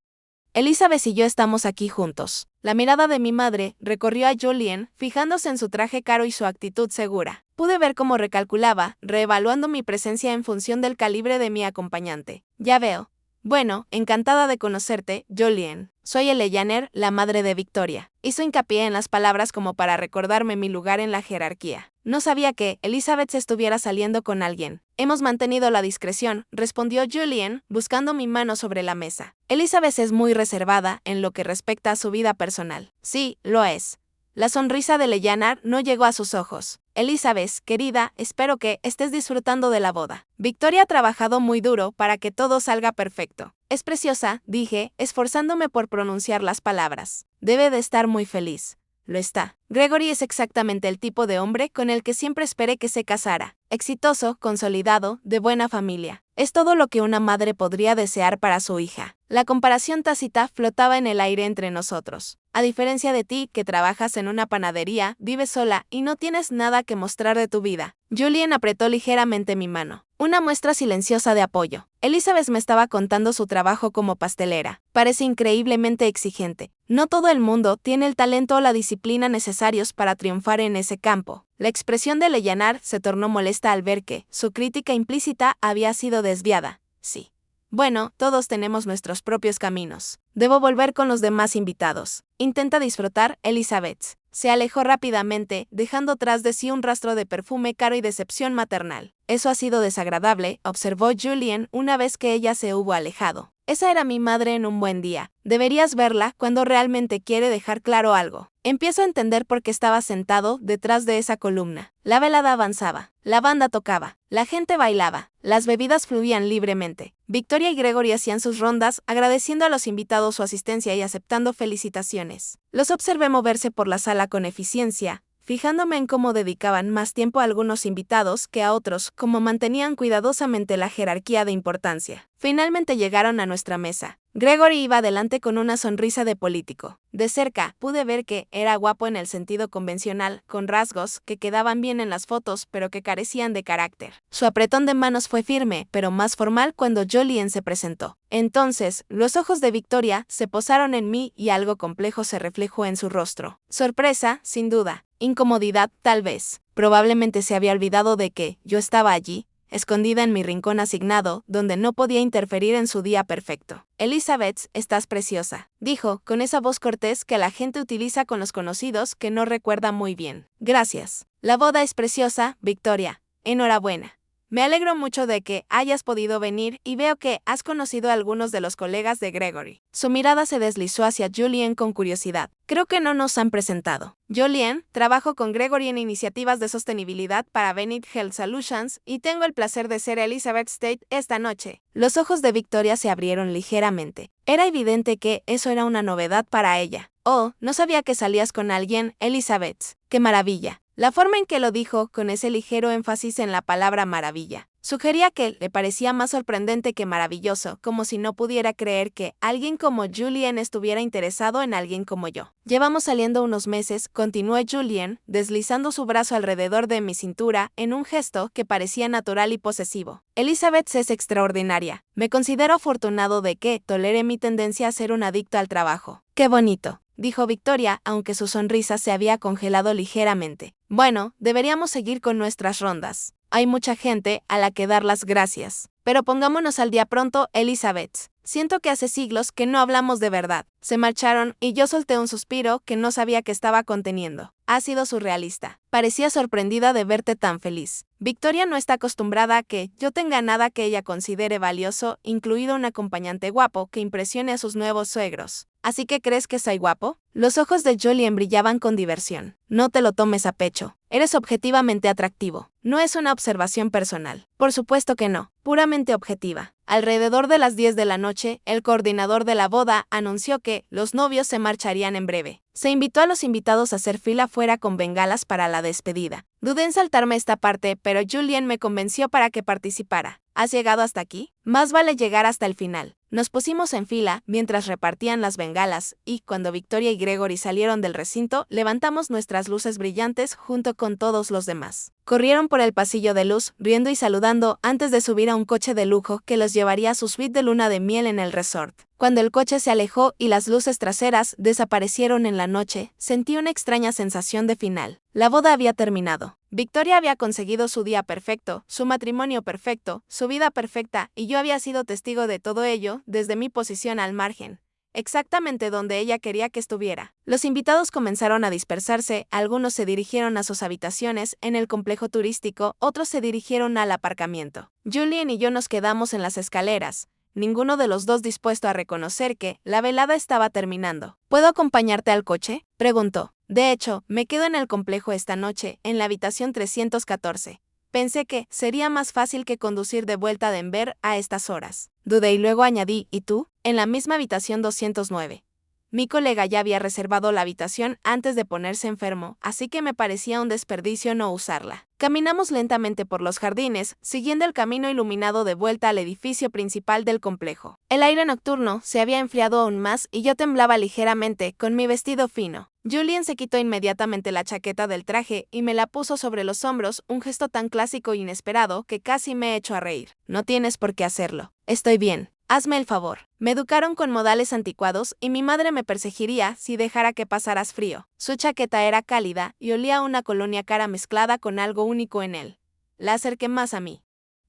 Elizabeth y yo estamos aquí juntos. La mirada de mi madre recorrió a Julien, fijándose en su traje caro y su actitud segura. Pude ver cómo recalculaba, reevaluando mi presencia en función del calibre de mi acompañante. Ya veo. Bueno, encantada de conocerte, Julien. Soy Eleanor, la madre de Victoria. Hizo hincapié en las palabras como para recordarme mi lugar en la jerarquía. No sabía que Elizabeth estuviera saliendo con alguien. Hemos mantenido la discreción, respondió Julien, buscando mi mano sobre la mesa. Elizabeth es muy reservada en lo que respecta a su vida personal. Sí, lo es. La sonrisa de Eleanor no llegó a sus ojos. Elizabeth, querida, espero que estés disfrutando de la boda. Victoria ha trabajado muy duro para que todo salga perfecto. Es preciosa, dije, esforzándome por pronunciar las palabras. Debe de estar muy feliz. Lo está. Gregory es exactamente el tipo de hombre con el que siempre esperé que se casara. Exitoso, consolidado, de buena familia. Es todo lo que una madre podría desear para su hija. La comparación tácita flotaba en el aire entre nosotros. A diferencia de ti, que trabajas en una panadería, vives sola y no tienes nada que mostrar de tu vida. Julien apretó ligeramente mi mano. Una muestra silenciosa de apoyo. Elizabeth me estaba contando su trabajo como pastelera. Parece increíblemente exigente. No todo el mundo tiene el talento o la disciplina necesarios para triunfar en ese campo. La expresión de Eleanor se tornó molesta al ver que su crítica implícita había sido desviada. Sí. Bueno, todos tenemos nuestros propios caminos. Debo volver con los demás invitados. Intenta disfrutar, Elizabeth. Se alejó rápidamente, dejando tras de sí un rastro de perfume caro y decepción maternal. Eso ha sido desagradable, observó Julien una vez que ella se hubo alejado. Esa era mi madre en un buen día. Deberías verla cuando realmente quiere dejar claro algo. Empiezo a entender por qué estaba sentado detrás de esa columna. La velada avanzaba, la banda tocaba, la gente bailaba, las bebidas fluían libremente. Victoria y Gregory hacían sus rondas, agradeciendo a los invitados su asistencia y aceptando felicitaciones. Los observé moverse por la sala con eficiencia, fijándome en cómo dedicaban más tiempo a algunos invitados que a otros, cómo mantenían cuidadosamente la jerarquía de importancia. Finalmente llegaron a nuestra mesa. Gregory iba adelante con una sonrisa de político. De cerca, pude ver que era guapo en el sentido convencional, con rasgos que quedaban bien en las fotos pero que carecían de carácter. Su apretón de manos fue firme, pero más formal cuando Julien se presentó. Entonces, los ojos de Victoria se posaron en mí y algo complejo se reflejó en su rostro. Sorpresa, sin duda. Incomodidad, tal vez. Probablemente se había olvidado de que yo estaba allí, escondida en mi rincón asignado, donde no podía interferir en su día perfecto. Elizabeth, estás preciosa, dijo, con esa voz cortés que la gente utiliza con los conocidos que no recuerda muy bien. Gracias. La boda es preciosa, Victoria. Enhorabuena. Me alegro mucho de que hayas podido venir y veo que has conocido a algunos de los colegas de Gregory. Su mirada se deslizó hacia Julien con curiosidad. Creo que no nos han presentado. Julien, trabajo con Gregory en iniciativas de sostenibilidad para Bennett Health Solutions y tengo el placer de ser Elizabeth State esta noche. Los ojos de Victoria se abrieron ligeramente. Era evidente que eso era una novedad para ella. Oh, no sabía que salías con alguien, Elizabeth. ¡Qué maravilla! La forma en que lo dijo, con ese ligero énfasis en la palabra maravilla, sugería que le parecía más sorprendente que maravilloso, como si no pudiera creer que alguien como Julien estuviera interesado en alguien como yo. Llevamos saliendo unos meses, continuó Julien, deslizando su brazo alrededor de mi cintura en un gesto que parecía natural y posesivo. Elizabeth es extraordinaria. Me considero afortunado de que tolere mi tendencia a ser un adicto al trabajo. ¡Qué bonito!, dijo Victoria, aunque su sonrisa se había congelado ligeramente. Bueno, deberíamos seguir con nuestras rondas. Hay mucha gente a la que dar las gracias. Pero pongámonos al día pronto, Elizabeth. Siento que hace siglos que no hablamos de verdad. Se marcharon y yo solté un suspiro que no sabía que estaba conteniendo. Ha sido surrealista. Parecía sorprendida de verte tan feliz. Victoria no está acostumbrada a que yo tenga nada que ella considere valioso, incluido un acompañante guapo que impresione a sus nuevos suegros. ¿Así que crees que soy guapo? Los ojos de Julien brillaban con diversión. No te lo tomes a pecho. Eres objetivamente atractivo. No es una observación personal. Por supuesto que no. Puramente objetiva. Alrededor de las 10 de la noche, el coordinador de la boda anunció que los novios se marcharían en breve. Se invitó a los invitados a hacer fila fuera con bengalas para la despedida. Dudé en saltarme esta parte, pero Julien me convenció para que participara. ¿Has llegado hasta aquí? Más vale llegar hasta el final. Nos pusimos en fila mientras repartían las bengalas y, cuando Victoria y Gregory salieron del recinto, levantamos nuestras luces brillantes junto con todos los demás. Corrieron por el pasillo de luz, riendo y saludando antes de subir a un coche de lujo que los llevaría a su suite de luna de miel en el resort. Cuando el coche se alejó y las luces traseras desaparecieron en la noche, sentí una extraña sensación de final. La boda había terminado. Victoria había conseguido su día perfecto, su matrimonio perfecto, su vida perfecta, y yo había sido testigo de todo ello desde mi posición al margen, exactamente donde ella quería que estuviera. Los invitados comenzaron a dispersarse, algunos se dirigieron a sus habitaciones en el complejo turístico, otros se dirigieron al aparcamiento. Julien y yo nos quedamos en las escaleras, ninguno de los dos dispuesto a reconocer que la velada estaba terminando. ¿Puedo acompañarte al coche?, preguntó. De hecho, me quedo en el complejo esta noche, en la habitación 314. Pensé que sería más fácil que conducir de vuelta a Denver a estas horas. Dudé y luego añadí, ¿y tú? En la misma habitación 209. Mi colega ya había reservado la habitación antes de ponerse enfermo, así que me parecía un desperdicio no usarla. Caminamos lentamente por los jardines, siguiendo el camino iluminado de vuelta al edificio principal del complejo. El aire nocturno se había enfriado aún más y yo temblaba ligeramente con mi vestido fino. Julien se quitó inmediatamente la chaqueta del traje y me la puso sobre los hombros, un gesto tan clásico e inesperado que casi me echó a reír. No tienes por qué hacerlo. Estoy bien. Hazme el favor. Me educaron con modales anticuados y mi madre me perseguiría si dejara que pasaras frío. Su chaqueta era cálida y olía a una colonia cara mezclada con algo único en él. La acerqué más a mí.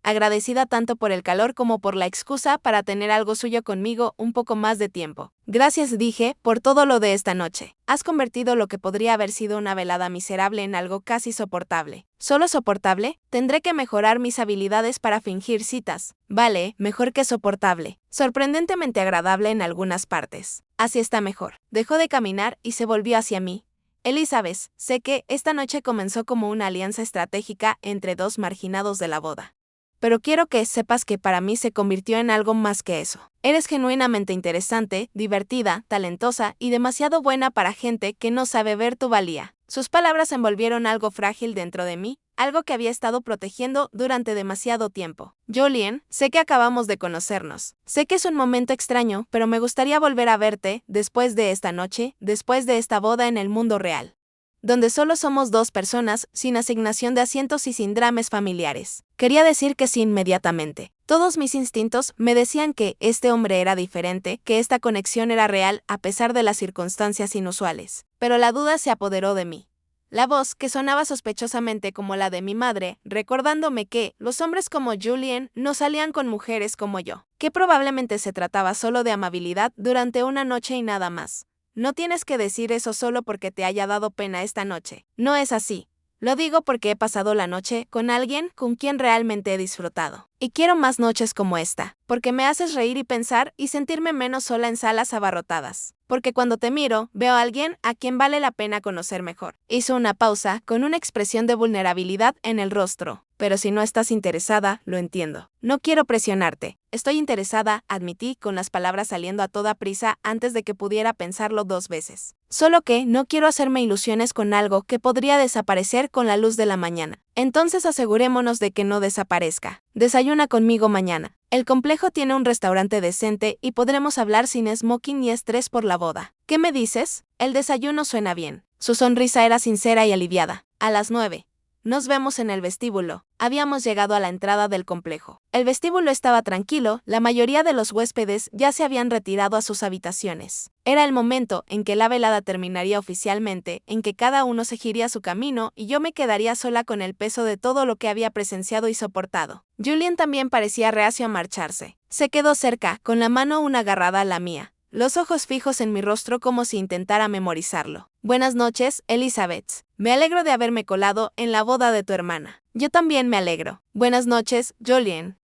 agradecida tanto por el calor como por la excusa para tener algo suyo conmigo un poco más de tiempo. Gracias, dije, por todo lo de esta noche. Has convertido lo que podría haber sido una velada miserable en algo casi soportable. ¿Solo soportable? Tendré que mejorar mis habilidades para fingir citas. Vale, mejor que soportable. Sorprendentemente agradable en algunas partes. Así está mejor. Dejó de caminar y se volvió hacia mí. Elizabeth, sé que esta noche comenzó como una alianza estratégica entre dos marginados de la boda. Pero quiero que sepas que para mí se convirtió en algo más que eso. Eres genuinamente interesante, divertida, talentosa y demasiado buena para gente que no sabe ver tu valía. Sus palabras envolvieron algo frágil dentro de mí, algo que había estado protegiendo durante demasiado tiempo. Julian, sé que acabamos de conocernos. Sé que es un momento extraño, pero me gustaría volver a verte después de esta noche, después de esta boda en el mundo real, donde solo somos dos personas, sin asignación de asientos y sin dramas familiares. Quería decir que sí inmediatamente. Todos mis instintos me decían que este hombre era diferente, que esta conexión era real a pesar de las circunstancias inusuales. Pero la duda se apoderó de mí. La voz, que sonaba sospechosamente como la de mi madre, recordándome que los hombres como Julian no salían con mujeres como yo, que probablemente se trataba solo de amabilidad durante una noche y nada más. No tienes que decir eso solo porque te haya dado pena esta noche. No es así. Lo digo porque he pasado la noche con alguien con quien realmente he disfrutado. Y quiero más noches como esta, porque me haces reír y pensar y sentirme menos sola en salas abarrotadas. Porque cuando te miro, veo a alguien a quien vale la pena conocer mejor. Hizo una pausa, con una expresión de vulnerabilidad en el rostro. Pero si no estás interesada, lo entiendo. No quiero presionarte. Estoy interesada, admití, con las palabras saliendo a toda prisa antes de que pudiera pensarlo dos veces. Solo que no quiero hacerme ilusiones con algo que podría desaparecer con la luz de la mañana. Entonces asegurémonos de que no desaparezca. Desayuna conmigo mañana. El complejo tiene un restaurante decente y podremos hablar sin smoking ni estrés por la boda. ¿Qué me dices? El desayuno suena bien. Su sonrisa era sincera y aliviada. A las 9. Nos vemos en el vestíbulo. Habíamos llegado a la entrada del complejo. El vestíbulo estaba tranquilo, la mayoría de los huéspedes ya se habían retirado a sus habitaciones. Era el momento en que la velada terminaría oficialmente, en que cada uno seguiría su camino y yo me quedaría sola con el peso de todo lo que había presenciado y soportado. Julian también parecía reacio a marcharse. Se quedó cerca, con la mano aún agarrada a la mía, los ojos fijos en mi rostro como si intentara memorizarlo. Buenas noches, Elizabeth. Me alegro de haberme colado en la boda de tu hermana. Yo también me alegro. Buenas noches, Julian.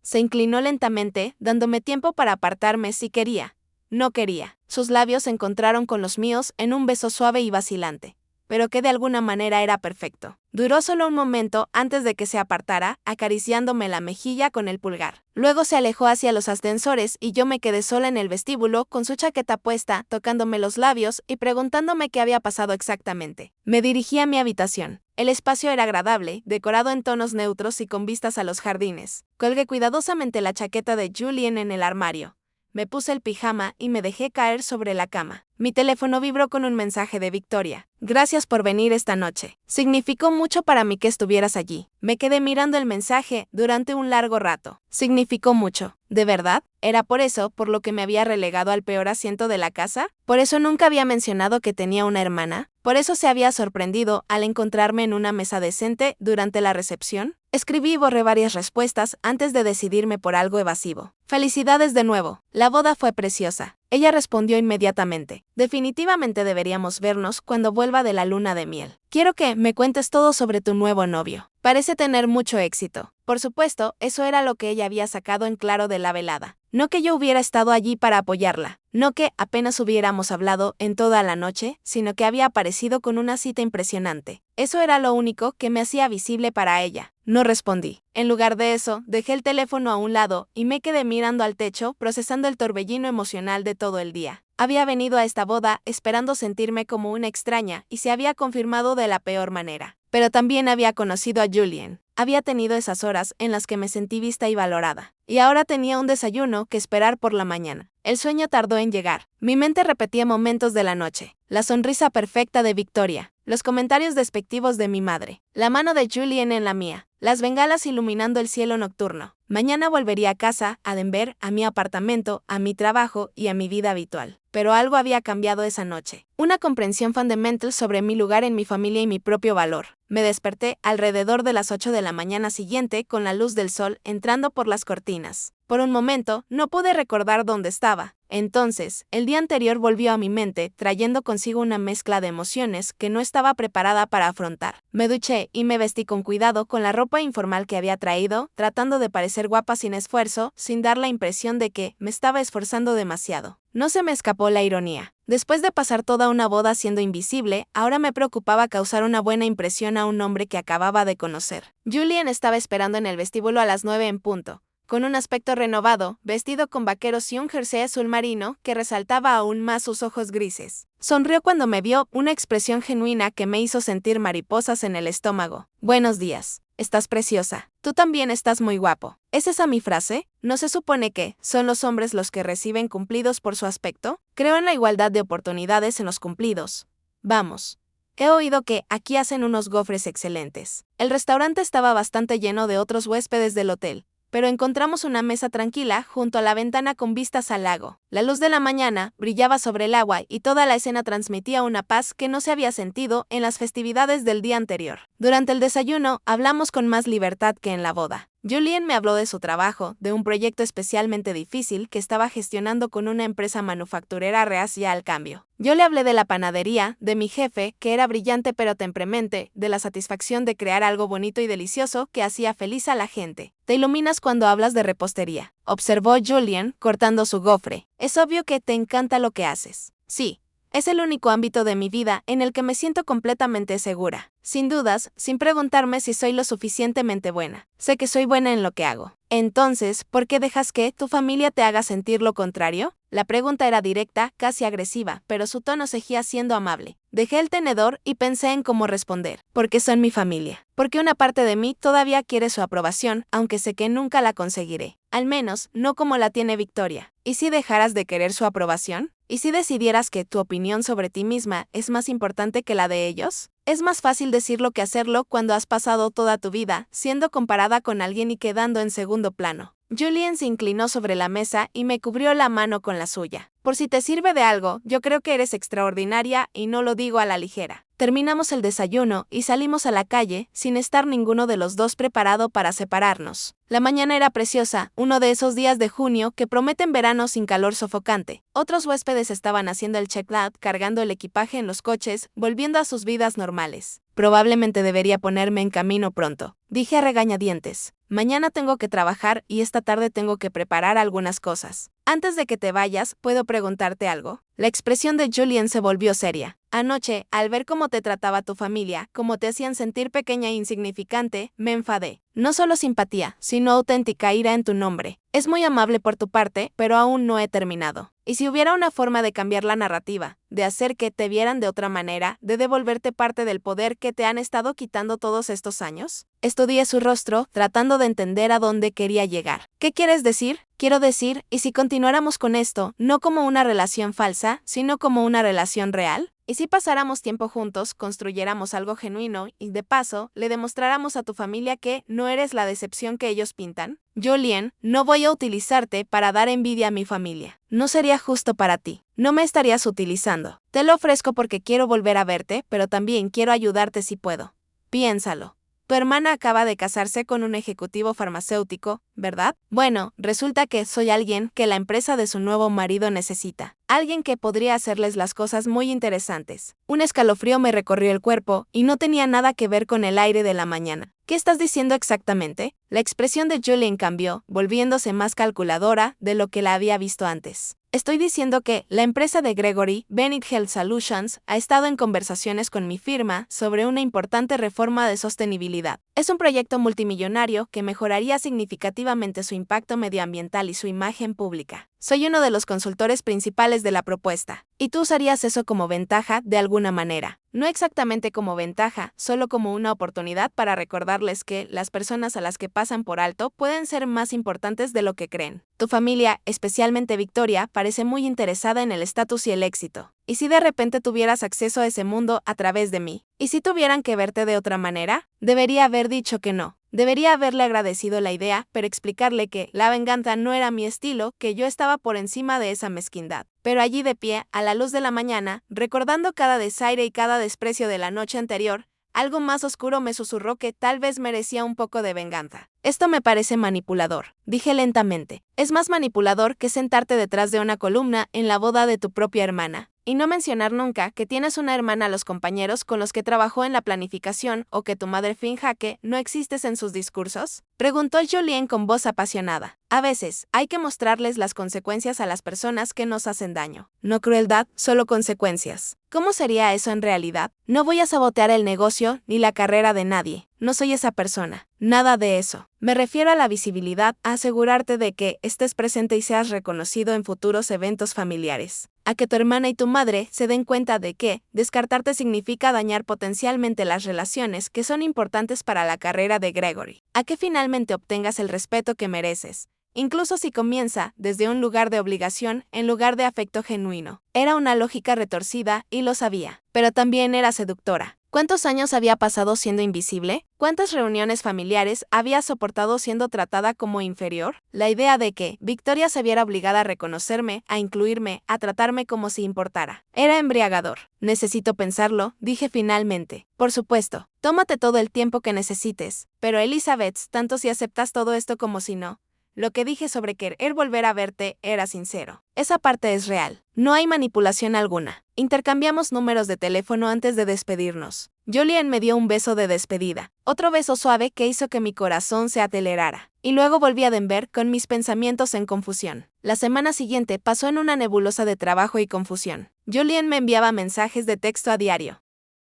Se inclinó lentamente, dándome tiempo para apartarme si quería. No quería. Sus labios se encontraron con los míos en un beso suave y vacilante, pero que de alguna manera era perfecto. Duró solo un momento antes de que se apartara, acariciándome la mejilla con el pulgar. Luego se alejó hacia los ascensores y yo me quedé sola en el vestíbulo con su chaqueta puesta, tocándome los labios y preguntándome qué había pasado exactamente. Me dirigí a mi habitación. El espacio era agradable, decorado en tonos neutros y con vistas a los jardines. Colgué cuidadosamente la chaqueta de Julian en el armario. Me puse el pijama y me dejé caer sobre la cama. Mi teléfono vibró con un mensaje de Victoria. Gracias por venir esta noche. Significó mucho para mí que estuvieras allí. Me quedé mirando el mensaje durante un largo rato. Significó mucho. ¿De verdad? ¿Era por eso por lo que me había relegado al peor asiento de la casa? ¿Por eso nunca había mencionado que tenía una hermana? ¿Por eso se había sorprendido al encontrarme en una mesa decente durante la recepción? Escribí y borré varias respuestas antes de decidirme por algo evasivo. Felicidades de nuevo. La boda fue preciosa. Ella respondió inmediatamente. Definitivamente deberíamos vernos cuando vuelva de la luna de miel. Quiero que me cuentes todo sobre tu nuevo novio. Parece tener mucho éxito. Por supuesto, eso era lo que ella había sacado en claro de la velada. No que yo hubiera estado allí para apoyarla. No que apenas hubiéramos hablado en toda la noche, sino que había aparecido con una cita impresionante. Eso era lo único que me hacía visible para ella. No respondí. En lugar de eso, dejé el teléfono a un lado y me quedé mirando al techo, procesando el torbellino emocional de todo el día. Había venido a esta boda esperando sentirme como una extraña y se había confirmado de la peor manera. Pero también había conocido a Julian. Había tenido esas horas en las que me sentí vista y valorada. Y ahora tenía un desayuno que esperar por la mañana. El sueño tardó en llegar. Mi mente repetía momentos de la noche. La sonrisa perfecta de Victoria. Los comentarios despectivos de mi madre. La mano de Julian en la mía. las bengalas iluminando el cielo nocturno. Mañana volvería a casa, a Denver, a mi apartamento, a mi trabajo y a mi vida habitual. Pero algo había cambiado esa noche. Una comprensión fundamental sobre mi lugar en mi familia y mi propio valor. Me desperté alrededor de las 8 de la mañana siguiente con la luz del sol entrando por las cortinas. Por un momento, no pude recordar dónde estaba. Entonces, el día anterior volvió a mi mente, trayendo consigo una mezcla de emociones que no estaba preparada para afrontar. Me duché y me vestí con cuidado con la ropa informal que había traído, tratando de parecer guapa sin esfuerzo, sin dar la impresión de que me estaba esforzando demasiado. No se me escapó la ironía. Después de pasar toda una boda siendo invisible, ahora me preocupaba causar una buena impresión a un hombre que acababa de conocer. Julian estaba esperando en el vestíbulo a las 9 en punto. Con un aspecto renovado, vestido con vaqueros y un jersey azul marino que resaltaba aún más sus ojos grises. Sonrió cuando me vio, una expresión genuina que me hizo sentir mariposas en el estómago. Buenos días. Estás preciosa. Tú también estás muy guapo. ¿Es esa mi frase? ¿No se supone que son los hombres los que reciben cumplidos por su aspecto? Creo en la igualdad de oportunidades en los cumplidos. Vamos. He oído que aquí hacen unos gofres excelentes. El restaurante estaba bastante lleno de otros huéspedes del hotel, pero encontramos una mesa tranquila junto a la ventana con vistas al lago. La luz de la mañana brillaba sobre el agua y toda la escena transmitía una paz que no se había sentido en las festividades del día anterior. Durante el desayuno hablamos con más libertad que en la boda. Julian me habló de su trabajo, de un proyecto especialmente difícil que estaba gestionando con una empresa manufacturera reacia al cambio. Yo le hablé de la panadería, de mi jefe, que era brillante pero temperamentado, de la satisfacción de crear algo bonito y delicioso que hacía feliz a la gente. Te iluminas cuando hablas de repostería, observó Julian, cortando su gofre. Es obvio que te encanta lo que haces. Sí. Es el único ámbito de mi vida en el que me siento completamente segura. Sin dudas, sin preguntarme si soy lo suficientemente buena. Sé que soy buena en lo que hago. Entonces, ¿por qué dejas que tu familia te haga sentir lo contrario? La pregunta era directa, casi agresiva, pero su tono seguía siendo amable. Dejé el tenedor y pensé en cómo responder. Porque son mi familia. Porque una parte de mí todavía quiere su aprobación, aunque sé que nunca la conseguiré. Al menos, no como la tiene Victoria. ¿Y si dejaras de querer su aprobación? ¿Y si decidieras que tu opinión sobre ti misma es más importante que la de ellos? Es más fácil decirlo que hacerlo cuando has pasado toda tu vida siendo comparada con alguien y quedando en segundo plano. Julian se inclinó sobre la mesa y me cubrió la mano con la suya. Por si te sirve de algo, yo creo que eres extraordinaria y no lo digo a la ligera. Terminamos el desayuno y salimos a la calle, sin estar ninguno de los dos preparado para separarnos. La mañana era preciosa, uno de esos días de junio que prometen verano sin calor sofocante. Otros huéspedes estaban haciendo el check-out, cargando el equipaje en los coches, volviendo a sus vidas normales. Probablemente debería ponerme en camino pronto, dije a regañadientes. Mañana tengo que trabajar y esta tarde tengo que preparar algunas cosas. Antes de que te vayas, ¿puedo preguntarte algo? La expresión de Julian se volvió seria. Anoche, al ver cómo te trataba tu familia, cómo te hacían sentir pequeña e insignificante, me enfadé. No solo simpatía, sino auténtica ira en tu nombre. Es muy amable por tu parte, pero aún no he terminado. ¿Y si hubiera una forma de cambiar la narrativa, de hacer que te vieran de otra manera, de devolverte parte del poder que te han estado quitando todos estos años? Estudié su rostro, tratando de entender a dónde quería llegar. ¿Qué quieres decir? Quiero decir, ¿y si continuáramos con esto, no como una relación falsa, sino como una relación real? ¿Y si pasáramos tiempo juntos, construyéramos algo genuino y, de paso, le demostráramos a tu familia que no eres la decepción que ellos pintan? Julian, no voy a utilizarte para dar envidia a mi familia. No sería justo para ti. No me estarías utilizando. Te lo ofrezco porque quiero volver a verte, pero también quiero ayudarte si puedo. Piénsalo. Tu hermana acaba de casarse con un ejecutivo farmacéutico, ¿verdad? Bueno, resulta que soy alguien que la empresa de su nuevo marido necesita. Alguien que podría hacerles las cosas muy interesantes. Un escalofrío me recorrió el cuerpo y no tenía nada que ver con el aire de la mañana. ¿Qué estás diciendo exactamente? La expresión de Julian cambió, volviéndose más calculadora de lo que la había visto antes. Estoy diciendo que la empresa de Gregory, Bennett Health Solutions, ha estado en conversaciones con mi firma sobre una importante reforma de sostenibilidad. Es un proyecto multimillonario que mejoraría significativamente su impacto medioambiental y su imagen pública. Soy uno de los consultores principales de la propuesta, y tú usarías eso como ventaja de alguna manera. No exactamente como ventaja, solo como una oportunidad para recordarles que las personas a las que pasan por alto pueden ser más importantes de lo que creen. Tu familia, especialmente Victoria, parece muy interesada en el estatus y el éxito. ¿Y si de repente tuvieras acceso a ese mundo a través de mí? ¿Y si tuvieran que verte de otra manera? Debería haber dicho que no. Debería haberle agradecido la idea, pero explicarle que la venganza no era mi estilo, que yo estaba por encima de esa mezquindad. Pero allí de pie, a la luz de la mañana, recordando cada desaire y cada desprecio de la noche anterior, algo más oscuro me susurró que tal vez merecía un poco de venganza. Esto me parece manipulador, dije lentamente. Es más manipulador que sentarte detrás de una columna en la boda de tu propia hermana, y no mencionar nunca que tienes una hermana a los compañeros con los que trabajó en la planificación o que tu madre finja que no existes en sus discursos. Preguntó Julien con voz apasionada. A veces, hay que mostrarles las consecuencias a las personas que nos hacen daño. No crueldad, solo consecuencias. ¿Cómo sería eso en realidad? No voy a sabotear el negocio ni la carrera de nadie. No soy esa persona. Nada de eso. Me refiero a la visibilidad, a asegurarte de que estés presente y seas reconocido en futuros eventos familiares. A que tu hermana y tu madre se den cuenta de que descartarte significa dañar potencialmente las relaciones que son importantes para la carrera de Gregory. A que finalmente obtengas el respeto que mereces, incluso si comienza desde un lugar de obligación en lugar de afecto genuino. Era una lógica retorcida y lo sabía, pero también era seductora. ¿Cuántos años había pasado siendo invisible? ¿Cuántas reuniones familiares había soportado siendo tratada como inferior? La idea de que Victoria se viera obligada a reconocerme, a incluirme, a tratarme como si importara. Era embriagador. Necesito pensarlo, dije finalmente. Por supuesto, tómate todo el tiempo que necesites. Pero Elizabeth, tanto si aceptas todo esto como si no. Lo que dije sobre querer volver a verte era sincero. Esa parte es real. No hay manipulación alguna. Intercambiamos números de teléfono antes de despedirnos. Julien me dio un beso de despedida. Otro beso suave que hizo que mi corazón se acelerara. Y luego volví a Denver con mis pensamientos en confusión. La semana siguiente pasó en una nebulosa de trabajo y confusión. Julien me enviaba mensajes de texto a diario.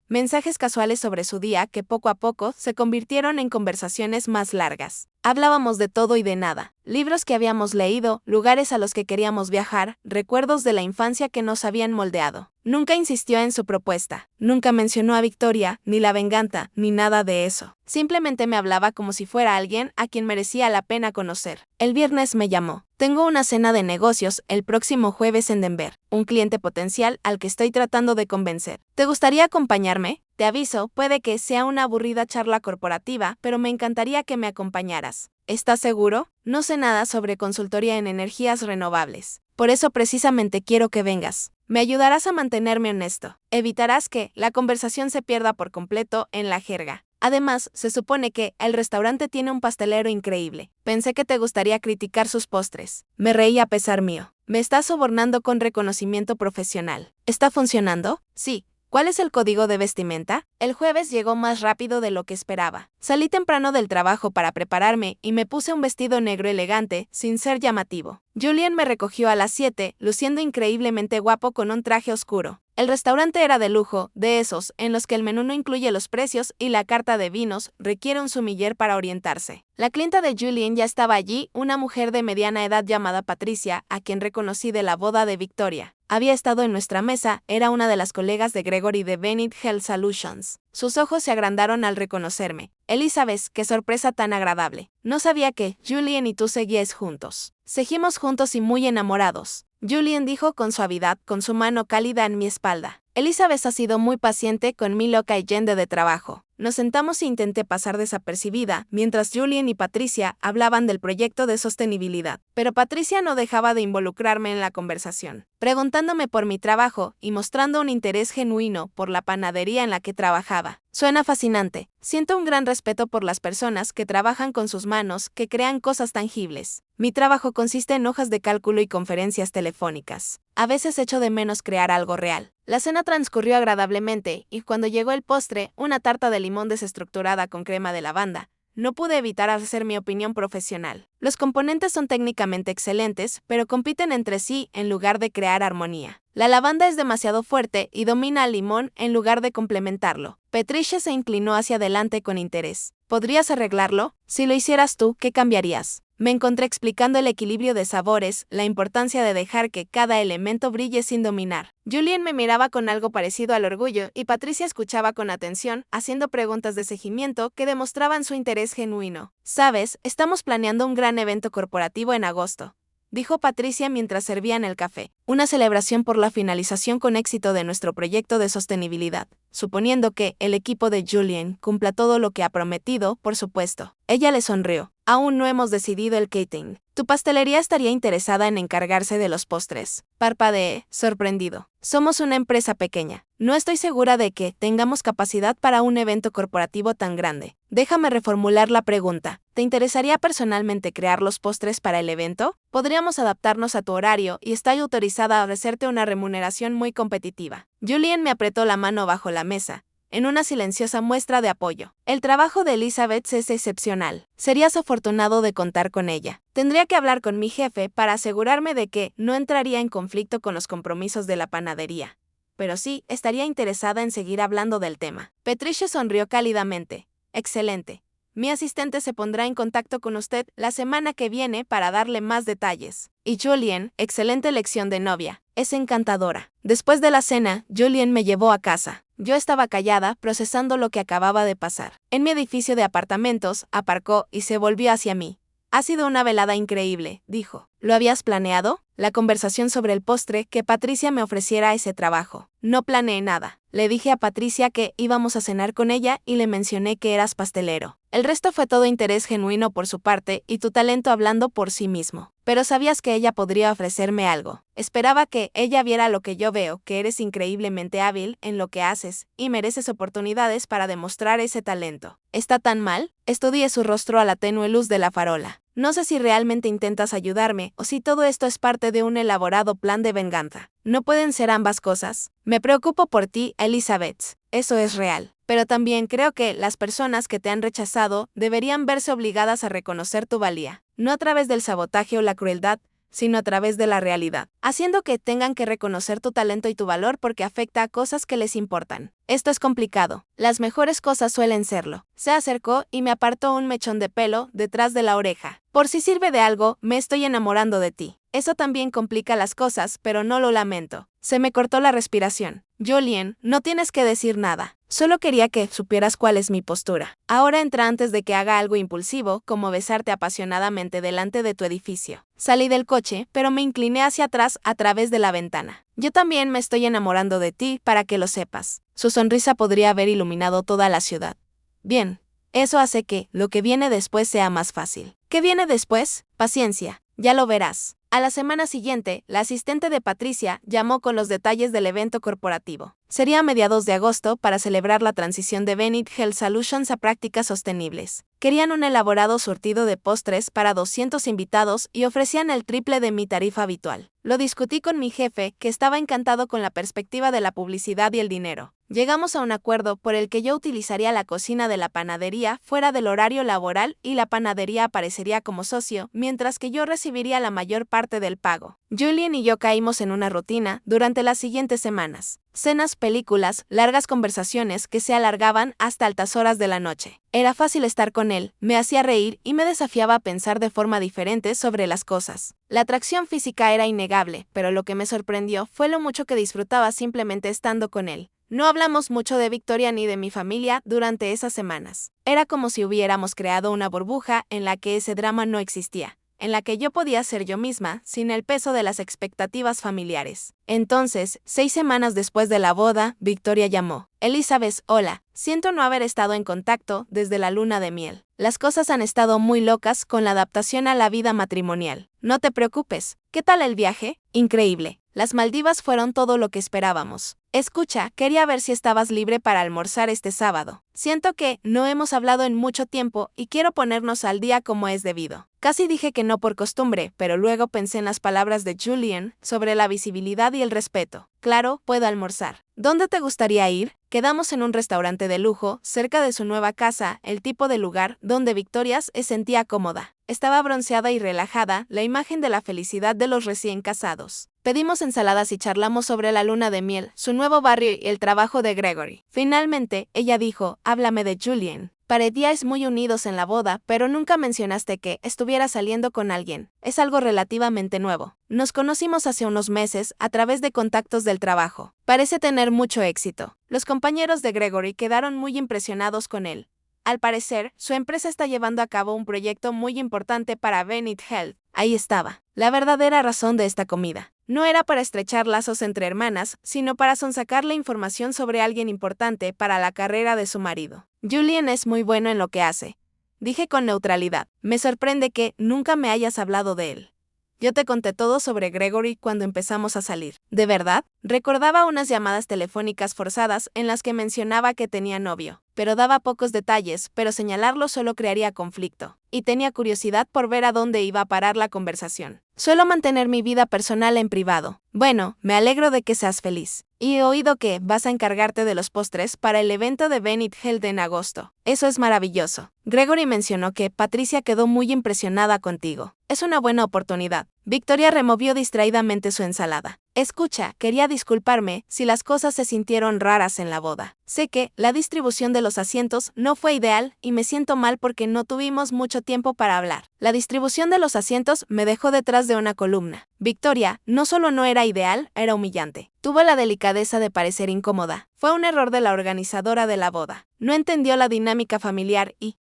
Mensajes casuales sobre su día que poco a poco se convirtieron en conversaciones más largas. Hablábamos de todo y de nada, libros que habíamos leído, lugares a los que queríamos viajar, recuerdos de la infancia que nos habían moldeado. Nunca insistió en su propuesta, nunca mencionó a Victoria, ni la venganza, ni nada de eso. Simplemente me hablaba como si fuera alguien a quien merecía la pena conocer. El viernes me llamó. Tengo una cena de negocios el próximo jueves en Denver, un cliente potencial al que estoy tratando de convencer. ¿Te gustaría acompañarme? Te aviso, puede que sea una aburrida charla corporativa, pero me encantaría que me acompañaras. ¿Estás seguro? No sé nada sobre consultoría en energías renovables. Por eso precisamente quiero que vengas. Me ayudarás a mantenerme honesto. Evitarás que la conversación se pierda por completo en la jerga. Además, se supone que el restaurante tiene un pastelero increíble. Pensé que te gustaría criticar sus postres. Me reí a pesar mío. Me estás sobornando con reconocimiento profesional. ¿Está funcionando? Sí. ¿Cuál es el código de vestimenta? El jueves llegó más rápido de lo que esperaba. Salí temprano del trabajo para prepararme y me puse un vestido negro elegante, sin ser llamativo. Julien me recogió a las 7, luciendo increíblemente guapo con un traje oscuro. El restaurante era de lujo, de esos, en los que el menú no incluye los precios y la carta de vinos requiere un sumiller para orientarse. La clienta de Julien ya estaba allí, una mujer de mediana edad llamada Patricia, a quien reconocí de la boda de Victoria. Había estado en nuestra mesa, era una de las colegas de Gregory de Bennett Health Solutions. Sus ojos se agrandaron al reconocerme. Elizabeth, qué sorpresa tan agradable. No sabía que Julien y tú seguíais juntos. Seguimos juntos y muy enamorados. Julien dijo con suavidad, con su mano cálida en mi espalda. Elizabeth ha sido muy paciente con mi loca y yende de trabajo. Nos sentamos e intenté pasar desapercibida, mientras Julien y Patricia hablaban del proyecto de sostenibilidad. Pero Patricia no dejaba de involucrarme en la conversación, preguntándome por mi trabajo y mostrando un interés genuino por la panadería en la que trabajaba. Suena fascinante. Siento un gran respeto por las personas que trabajan con sus manos, que crean cosas tangibles. Mi trabajo consiste en hojas de cálculo y conferencias telefónicas. A veces echo de menos crear algo real. La cena transcurrió agradablemente, y cuando llegó el postre, una tarta de limón desestructurada con crema de lavanda, no pude evitar hacer mi opinión profesional. Los componentes son técnicamente excelentes, pero compiten entre sí en lugar de crear armonía. La lavanda es demasiado fuerte y domina al limón en lugar de complementarlo. Patricia se inclinó hacia adelante con interés. ¿Podrías arreglarlo? Si lo hicieras tú, ¿qué cambiarías? Me encontré explicando el equilibrio de sabores, la importancia de dejar que cada elemento brille sin dominar. Julien me miraba con algo parecido al orgullo y Patricia escuchaba con atención, haciendo preguntas de seguimiento que demostraban su interés genuino. ¿Sabes? Estamos planeando un gran evento corporativo en agosto. dijo Patricia mientras servían el café. Una celebración por la finalización con éxito de nuestro proyecto de sostenibilidad, suponiendo que el equipo de Julien cumpla todo lo que ha prometido, por supuesto. Ella le sonrió. Aún no hemos decidido el catering. Tu pastelería estaría interesada en encargarse de los postres. Parpadeé, sorprendido. Somos una empresa pequeña. No estoy segura de que tengamos capacidad para un evento corporativo tan grande. Déjame reformular la pregunta. ¿Te interesaría personalmente crear los postres para el evento? Podríamos adaptarnos a tu horario y estoy autorizada a ofrecerte una remuneración muy competitiva. Julien me apretó la mano bajo la mesa, en una silenciosa muestra de apoyo. El trabajo de Elizabeth es excepcional. Serías afortunado de contar con ella. Tendría que hablar con mi jefe para asegurarme de que no entraría en conflicto con los compromisos de la panadería. Pero sí, estaría interesada en seguir hablando del tema. Patricia sonrió cálidamente. Excelente. Mi asistente se pondrá en contacto con usted la semana que viene para darle más detalles. Y Julien, excelente elección de novia. Es encantadora. Después de la cena, Julien me llevó a casa. Yo estaba callada, procesando lo que acababa de pasar. En mi edificio de apartamentos, aparcó y se volvió hacia mí. Ha sido una velada increíble, dijo. ¿Lo habías planeado? La conversación sobre el postre, que Patricia me ofreciera ese trabajo. No planeé nada. Le dije a Patricia que íbamos a cenar con ella y le mencioné que eras pastelero. El resto fue todo interés genuino por su parte y tu talento hablando por sí mismo. Pero sabías que ella podría ofrecerme algo. Esperaba que ella viera lo que yo veo, que eres increíblemente hábil en lo que haces y mereces oportunidades para demostrar ese talento. ¿Está tan mal? Estudié su rostro a la tenue luz de la farola. No sé si realmente intentas ayudarme o si todo esto es parte de un elaborado plan de venganza. ¿No pueden ser ambas cosas? Me preocupo por ti, Elizabeth. Eso es real. Pero también creo que las personas que te han rechazado deberían verse obligadas a reconocer tu valía, no a través del sabotaje o la crueldad, sino a través de la realidad, haciendo que tengan que reconocer tu talento y tu valor porque afecta a cosas que les importan. Esto es complicado. Las mejores cosas suelen serlo. Se acercó y me apartó un mechón de pelo detrás de la oreja. Por si sirve de algo, me estoy enamorando de ti. Eso también complica las cosas, pero no lo lamento. Se me cortó la respiración. Julien, no tienes que decir nada. Solo quería que supieras cuál es mi postura. Ahora entra antes de que haga algo impulsivo, como besarte apasionadamente delante de tu edificio. Salí del coche, pero me incliné hacia atrás a través de la ventana. Yo también me estoy enamorando de ti, para que lo sepas. Su sonrisa podría haber iluminado toda la ciudad. Bien, eso hace que lo que viene después sea más fácil. ¿Qué viene después? Paciencia, ya lo verás. A la semana siguiente, la asistente de Patricia llamó con los detalles del evento corporativo. Sería a mediados de agosto para celebrar la transición de Benit Health Solutions a prácticas sostenibles. Querían un elaborado surtido de postres para 200 invitados y ofrecían el triple de mi tarifa habitual. Lo discutí con mi jefe, que estaba encantado con la perspectiva de la publicidad y el dinero. Llegamos a un acuerdo por el que yo utilizaría la cocina de la panadería fuera del horario laboral y la panadería aparecería como socio, mientras que yo recibiría la mayor parte del pago. Julien y yo caímos en una rutina durante las siguientes semanas. Cenas, películas, largas conversaciones que se alargaban hasta altas horas de la noche. Era fácil estar con él, me hacía reír y me desafiaba a pensar de forma diferente sobre las cosas. La atracción física era innegable, pero lo que me sorprendió fue lo mucho que disfrutaba simplemente estando con él. No hablamos mucho de Victoria ni de mi familia durante esas semanas. Era como si hubiéramos creado una burbuja en la que ese drama no existía, en la que yo podía ser yo misma, sin el peso de las expectativas familiares. Entonces, 6 semanas después de la boda, Victoria llamó. Elizabeth, hola. Siento no haber estado en contacto desde la luna de miel. Las cosas han estado muy locas con la adaptación a la vida matrimonial. No te preocupes. ¿Qué tal el viaje? Increíble. Las Maldivas fueron todo lo que esperábamos. Escucha, quería ver si estabas libre para almorzar este sábado. Siento que no hemos hablado en mucho tiempo y quiero ponernos al día como es debido. Casi dije que no por costumbre, pero luego pensé en las palabras de Julien sobre la visibilidad y el respeto. Claro, puedo almorzar. ¿Dónde te gustaría ir? Quedamos en un restaurante de lujo, cerca de su nueva casa, el tipo de lugar donde Victoria se sentía cómoda. Estaba bronceada y relajada, la imagen de la felicidad de los recién casados. Pedimos ensaladas y charlamos sobre la luna de miel, su nuevo barrio y el trabajo de Gregory. Finalmente, ella dijo, háblame de Julien. Parecíais muy unidos en la boda, pero nunca mencionaste que estuviera saliendo con alguien. Es algo relativamente nuevo. Nos conocimos hace unos meses a través de contactos del trabajo. Parece tener mucho éxito. Los compañeros de Gregory quedaron muy impresionados con él. Al parecer, su empresa está llevando a cabo un proyecto muy importante para Benit Health. Ahí estaba. La verdadera razón de esta comida no era para estrechar lazos entre hermanas, sino para sonsacarle información sobre alguien importante para la carrera de su marido. Julien es muy bueno en lo que hace, dije con neutralidad. Me sorprende que nunca me hayas hablado de él. Yo te conté todo sobre Gregory cuando empezamos a salir. ¿De verdad? Recordaba unas llamadas telefónicas forzadas en las que mencionaba que tenía novio, pero daba pocos detalles, pero señalarlo solo crearía conflicto. Y tenía curiosidad por ver a dónde iba a parar la conversación. Suelo mantener mi vida personal en privado. Bueno, me alegro de que seas feliz. Y he oído que vas a encargarte de los postres para el evento de Benit Held en agosto. Eso es maravilloso. Gregory mencionó que Patricia quedó muy impresionada contigo. Es una buena oportunidad. Victoria removió distraídamente su ensalada. Escucha, quería disculparme si las cosas se sintieron raras en la boda. Sé que la distribución de los asientos no fue ideal y me siento mal porque no tuvimos mucho tiempo para hablar. La distribución de los asientos me dejó detrás de una columna. Victoria no solo no era ideal, era humillante. Tuvo la delicadeza de parecer incómoda. Fue un error de la organizadora de la boda. No entendió la dinámica familiar y,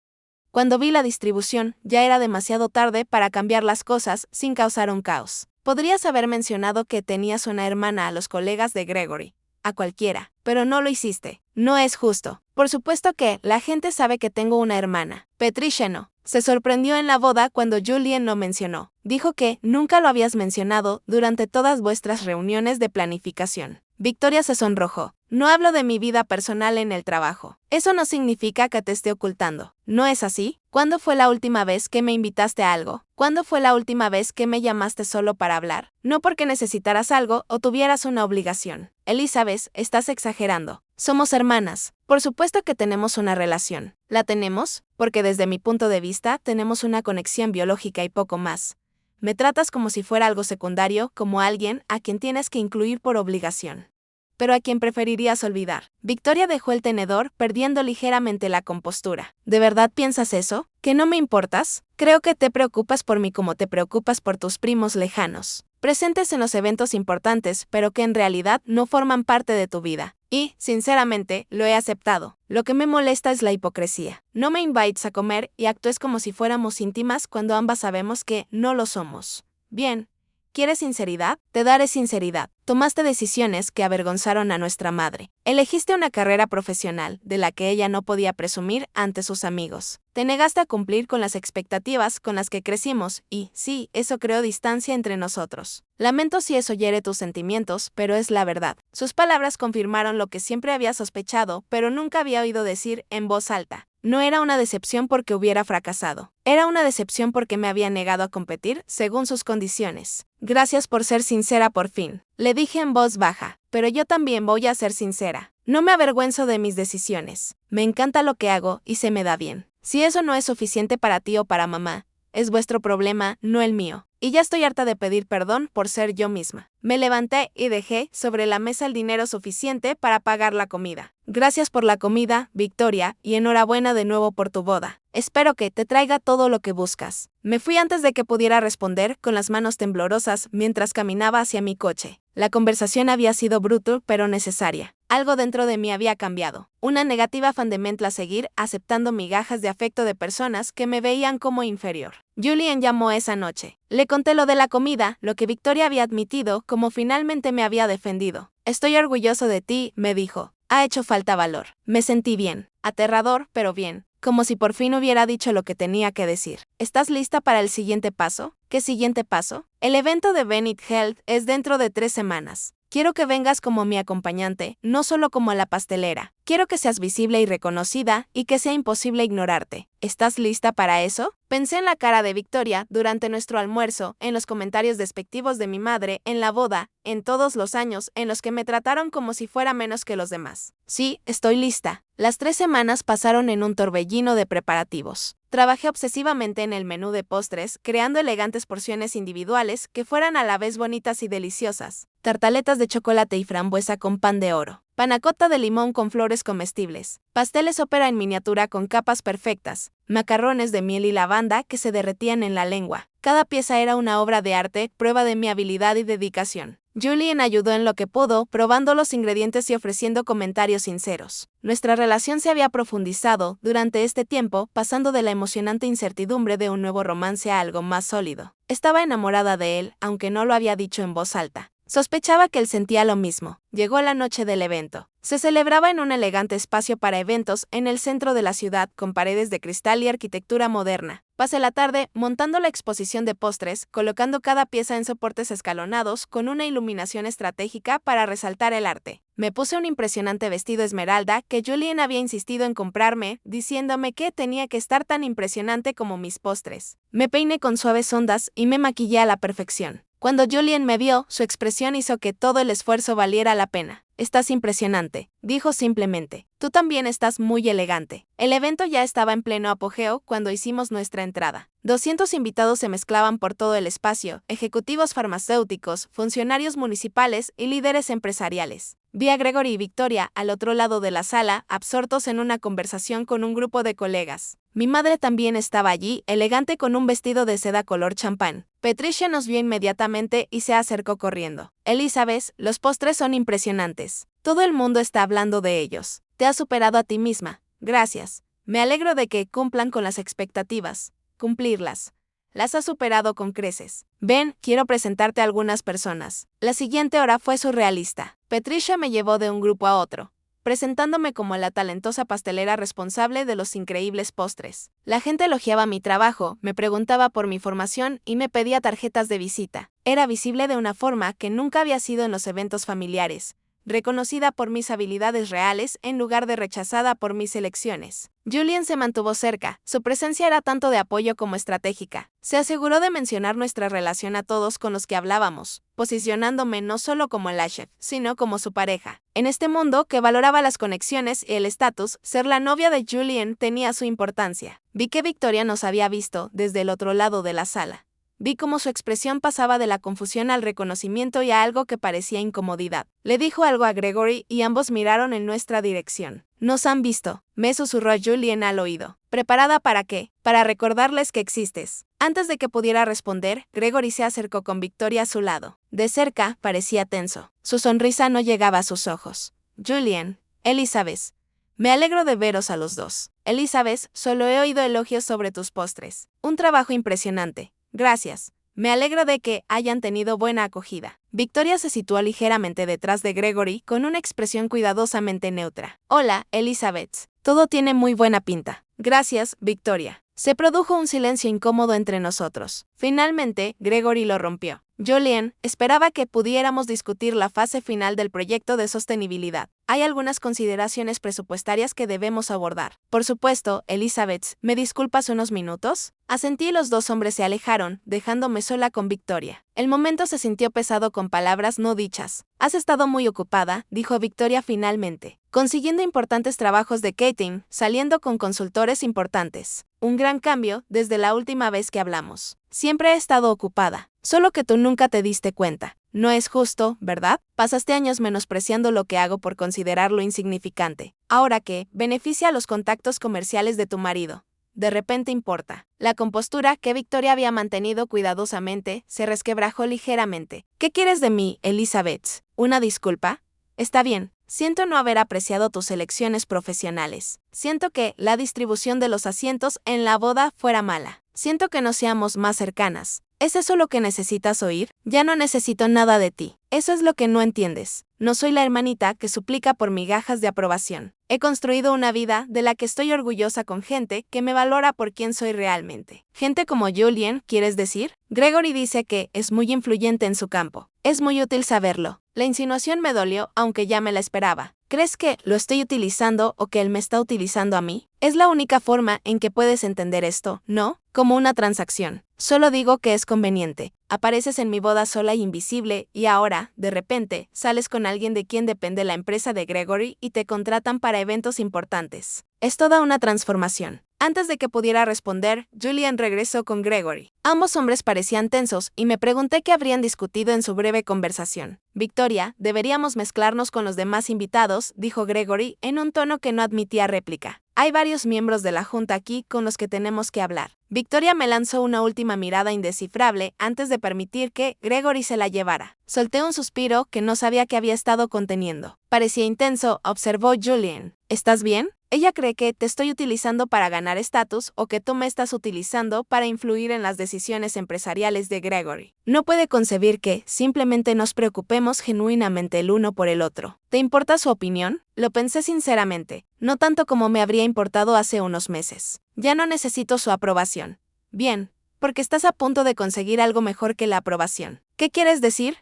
cuando vi la distribución, ya era demasiado tarde para cambiar las cosas sin causar un caos. Podrías haber mencionado que tenías una hermana a los colegas de Gregory, a cualquiera, pero no lo hiciste. No es justo. Por supuesto que la gente sabe que tengo una hermana. Patricia no. Se sorprendió en la boda cuando Julien lo mencionó. Dijo que nunca lo habías mencionado durante todas vuestras reuniones de planificación. Victoria se sonrojó. No hablo de mi vida personal en el trabajo. Eso no significa que te esté ocultando. ¿No es así? ¿Cuándo fue la última vez que me invitaste a algo? ¿Cuándo fue la última vez que me llamaste solo para hablar? No porque necesitaras algo o tuvieras una obligación. Elizabeth, estás exagerando. Somos hermanas. Por supuesto que tenemos una relación. La tenemos porque desde mi punto de vista tenemos una conexión biológica y poco más. Me tratas como si fuera algo secundario, como alguien a quien tienes que incluir por obligación. Pero a quien preferirías olvidar. Victoria dejó el tenedor, perdiendo ligeramente la compostura. ¿De verdad piensas eso? ¿Que no me importas? Creo que te preocupas por mí como te preocupas por tus primos lejanos, presentes en los eventos importantes, pero que en realidad no forman parte de tu vida. Y, sinceramente, lo he aceptado. Lo que me molesta es la hipocresía. No me invites a comer y actúes como si fuéramos íntimas cuando ambas sabemos que no lo somos. Bien. ¿Quieres sinceridad? Te daré sinceridad. Tomaste decisiones que avergonzaron a nuestra madre. Elegiste una carrera profesional de la que ella no podía presumir ante sus amigos. Te negaste a cumplir con las expectativas con las que crecimos y, sí, eso creó distancia entre nosotros. Lamento si eso hiere tus sentimientos, pero es la verdad. Sus palabras confirmaron lo que siempre había sospechado, pero nunca había oído decir en voz alta. No era una decepción porque hubiera fracasado. Era una decepción porque me había negado a competir según sus condiciones. Gracias por ser sincera por fin. Le dije en voz baja, pero yo también voy a ser sincera. No me avergüenzo de mis decisiones. Me encanta lo que hago y se me da bien. Si eso no es suficiente para ti o para mamá, es vuestro problema, no el mío. Y ya estoy harta de pedir perdón por ser yo misma. Me levanté y dejé sobre la mesa el dinero suficiente para pagar la comida. Gracias por la comida, Victoria, y enhorabuena de nuevo por tu boda. Espero que te traiga todo lo que buscas. Me fui antes de que pudiera responder, con las manos temblorosas, mientras caminaba hacia mi coche. La conversación había sido brutal, pero necesaria. Algo dentro de mí había cambiado. Una negativa fundamenta a seguir aceptando migajas de afecto de personas que me veían como inferior. Julien llamó esa noche. Le conté lo de la comida, lo que Victoria había admitido, como finalmente me había defendido. Estoy orgulloso de ti, me dijo. Ha hecho falta valor. Me sentí bien. Aterrador, pero bien. Como si por fin hubiera dicho lo que tenía que decir. ¿Estás lista para el siguiente paso? ¿Qué siguiente paso? El evento de Benit Health es dentro de 3 semanas. Quiero que vengas como mi acompañante, no solo como la pastelera. Quiero que seas visible y reconocida, y que sea imposible ignorarte. ¿Estás lista para eso? Pensé en la cara de Victoria durante nuestro almuerzo, en los comentarios despectivos de mi madre, en la boda, en todos los años en los que me trataron como si fuera menos que los demás. Sí, estoy lista. Las 3 semanas pasaron en un torbellino de preparativos. Trabajé obsesivamente en el menú de postres, creando elegantes porciones individuales que fueran a la vez bonitas y deliciosas. Tartaletas de chocolate y frambuesa con pan de oro. Panacota de limón con flores comestibles. Pasteles ópera en miniatura con capas perfectas. Macarrones de miel y lavanda que se derretían en la lengua. Cada pieza era una obra de arte, prueba de mi habilidad y dedicación. Julien ayudó en lo que pudo, probando los ingredientes y ofreciendo comentarios sinceros. Nuestra relación se había profundizado durante este tiempo, pasando de la emocionante incertidumbre de un nuevo romance a algo más sólido. Estaba enamorada de él, aunque no lo había dicho en voz alta. Sospechaba que él sentía lo mismo. Llegó la noche del evento. Se celebraba en un elegante espacio para eventos en el centro de la ciudad, con paredes de cristal y arquitectura moderna. Pasé la tarde montando la exposición de postres, colocando cada pieza en soportes escalonados con una iluminación estratégica para resaltar el arte. Me puse un impresionante vestido esmeralda que Julien había insistido en comprarme, diciéndome que tenía que estar tan impresionante como mis postres. Me peiné con suaves ondas y me maquillé a la perfección. Cuando Julien me vio, su expresión hizo que todo el esfuerzo valiera la pena. Estás impresionante, dijo simplemente. Tú también estás muy elegante. El evento ya estaba en pleno apogeo cuando hicimos nuestra entrada. 200 invitados se mezclaban por todo el espacio, ejecutivos farmacéuticos, funcionarios municipales y líderes empresariales. Vi a Gregory y Victoria al otro lado de la sala, absortos en una conversación con un grupo de colegas. Mi madre también estaba allí, elegante con un vestido de seda color champán. Patricia nos vio inmediatamente y se acercó corriendo. Elizabeth, los postres son impresionantes. Todo el mundo está hablando de ellos. Te has superado a ti misma. Gracias. Me alegro de que cumplan con las expectativas. Cumplirlas. Las has superado con creces. Ven, quiero presentarte a algunas personas. La siguiente hora fue surrealista. Patricia me llevó de un grupo a otro, presentándome como la talentosa pastelera responsable de los increíbles postres. La gente elogiaba mi trabajo, me preguntaba por mi formación y me pedía tarjetas de visita. Era visible de una forma que nunca había sido en los eventos familiares, reconocida por mis habilidades reales en lugar de rechazada por mis elecciones. Julien se mantuvo cerca, su presencia era tanto de apoyo como estratégica. Se aseguró de mencionar nuestra relación a todos con los que hablábamos, posicionándome no solo como la chef, sino como su pareja. En este mundo que valoraba las conexiones y el estatus, ser la novia de Julien tenía su importancia. Vi que Victoria nos había visto desde el otro lado de la sala. Vi cómo su expresión pasaba de la confusión al reconocimiento y a algo que parecía incomodidad. Le dijo algo a Gregory y ambos miraron en nuestra dirección. Nos han visto, me susurró Julien al oído. ¿Preparada para qué? Para recordarles que existes. Antes de que pudiera responder, Gregory se acercó con Victoria a su lado. De cerca, parecía tenso. Su sonrisa no llegaba a sus ojos. Julien, Elizabeth. Me alegro de veros a los dos. Elizabeth, solo he oído elogios sobre tus postres. Un trabajo impresionante. Gracias. Me alegro de que hayan tenido buena acogida. Victoria se situó ligeramente detrás de Gregory con una expresión cuidadosamente neutra. Hola, Elizabeth. Todo tiene muy buena pinta. Gracias, Victoria. Se produjo un silencio incómodo entre nosotros. Finalmente, Gregory lo rompió. Julien, esperaba que pudiéramos discutir la fase final del proyecto de sostenibilidad. Hay algunas consideraciones presupuestarias que debemos abordar. Por supuesto, Elizabeth, ¿me disculpas unos minutos? Asentí y los dos hombres se alejaron, dejándome sola con Victoria. El momento se sintió pesado con palabras no dichas. Has estado muy ocupada, dijo Victoria finalmente, consiguiendo importantes trabajos de catering, saliendo con consultores importantes. Un gran cambio desde la última vez que hablamos. Siempre he estado ocupada, solo que tú nunca te diste cuenta. No es justo, ¿verdad? Pasaste años menospreciando lo que hago por considerarlo insignificante. Ahora que beneficia a los contactos comerciales de tu marido, de repente importa. La compostura que Victoria había mantenido cuidadosamente se resquebrajó ligeramente. ¿Qué quieres de mí, Elizabeth? ¿Una disculpa? Está bien. Siento no haber apreciado tus elecciones profesionales. Siento que la distribución de los asientos en la boda fuera mala. Siento que no seamos más cercanas. ¿Es eso lo que necesitas oír? Ya no necesito nada de ti. Eso es lo que no entiendes. No soy la hermanita que suplica por migajas de aprobación. He construido una vida de la que estoy orgullosa con gente que me valora por quien soy realmente. Gente como Julien, ¿quieres decir? Gregory dice que es muy influyente en su campo. Es muy útil saberlo. La insinuación me dolió, aunque ya me la esperaba. ¿Crees que lo estoy utilizando o que él me está utilizando a mí? Es la única forma en que puedes entender esto, ¿no? Como una transacción. Solo digo que es conveniente. Apareces en mi boda sola y invisible, y ahora, de repente, sales con alguien de quien depende la empresa de Gregory y te contratan para eventos importantes. Es toda una transformación. Antes de que pudiera responder, Julien regresó con Gregory. Ambos hombres parecían tensos y me pregunté qué habrían discutido en su breve conversación. Victoria, deberíamos mezclarnos con los demás invitados, dijo Gregory en un tono que no admitía réplica. Hay varios miembros de la junta aquí con los que tenemos que hablar. Victoria me lanzó una última mirada indescifrable antes de permitir que Gregory se la llevara. Solté un suspiro que no sabía que había estado conteniendo. Parecía intenso, observó Julian. ¿Estás bien? Ella cree que te estoy utilizando para ganar estatus o que tú me estás utilizando para influir en las decisiones empresariales de Gregory. No puede concebir que simplemente nos preocupemos genuinamente el uno por el otro. ¿Te importa su opinión? Lo pensé sinceramente, no tanto como me habría importado hace unos meses. Ya no necesito su aprobación. Bien, porque estás a punto de conseguir algo mejor que la aprobación. ¿Qué quieres decir?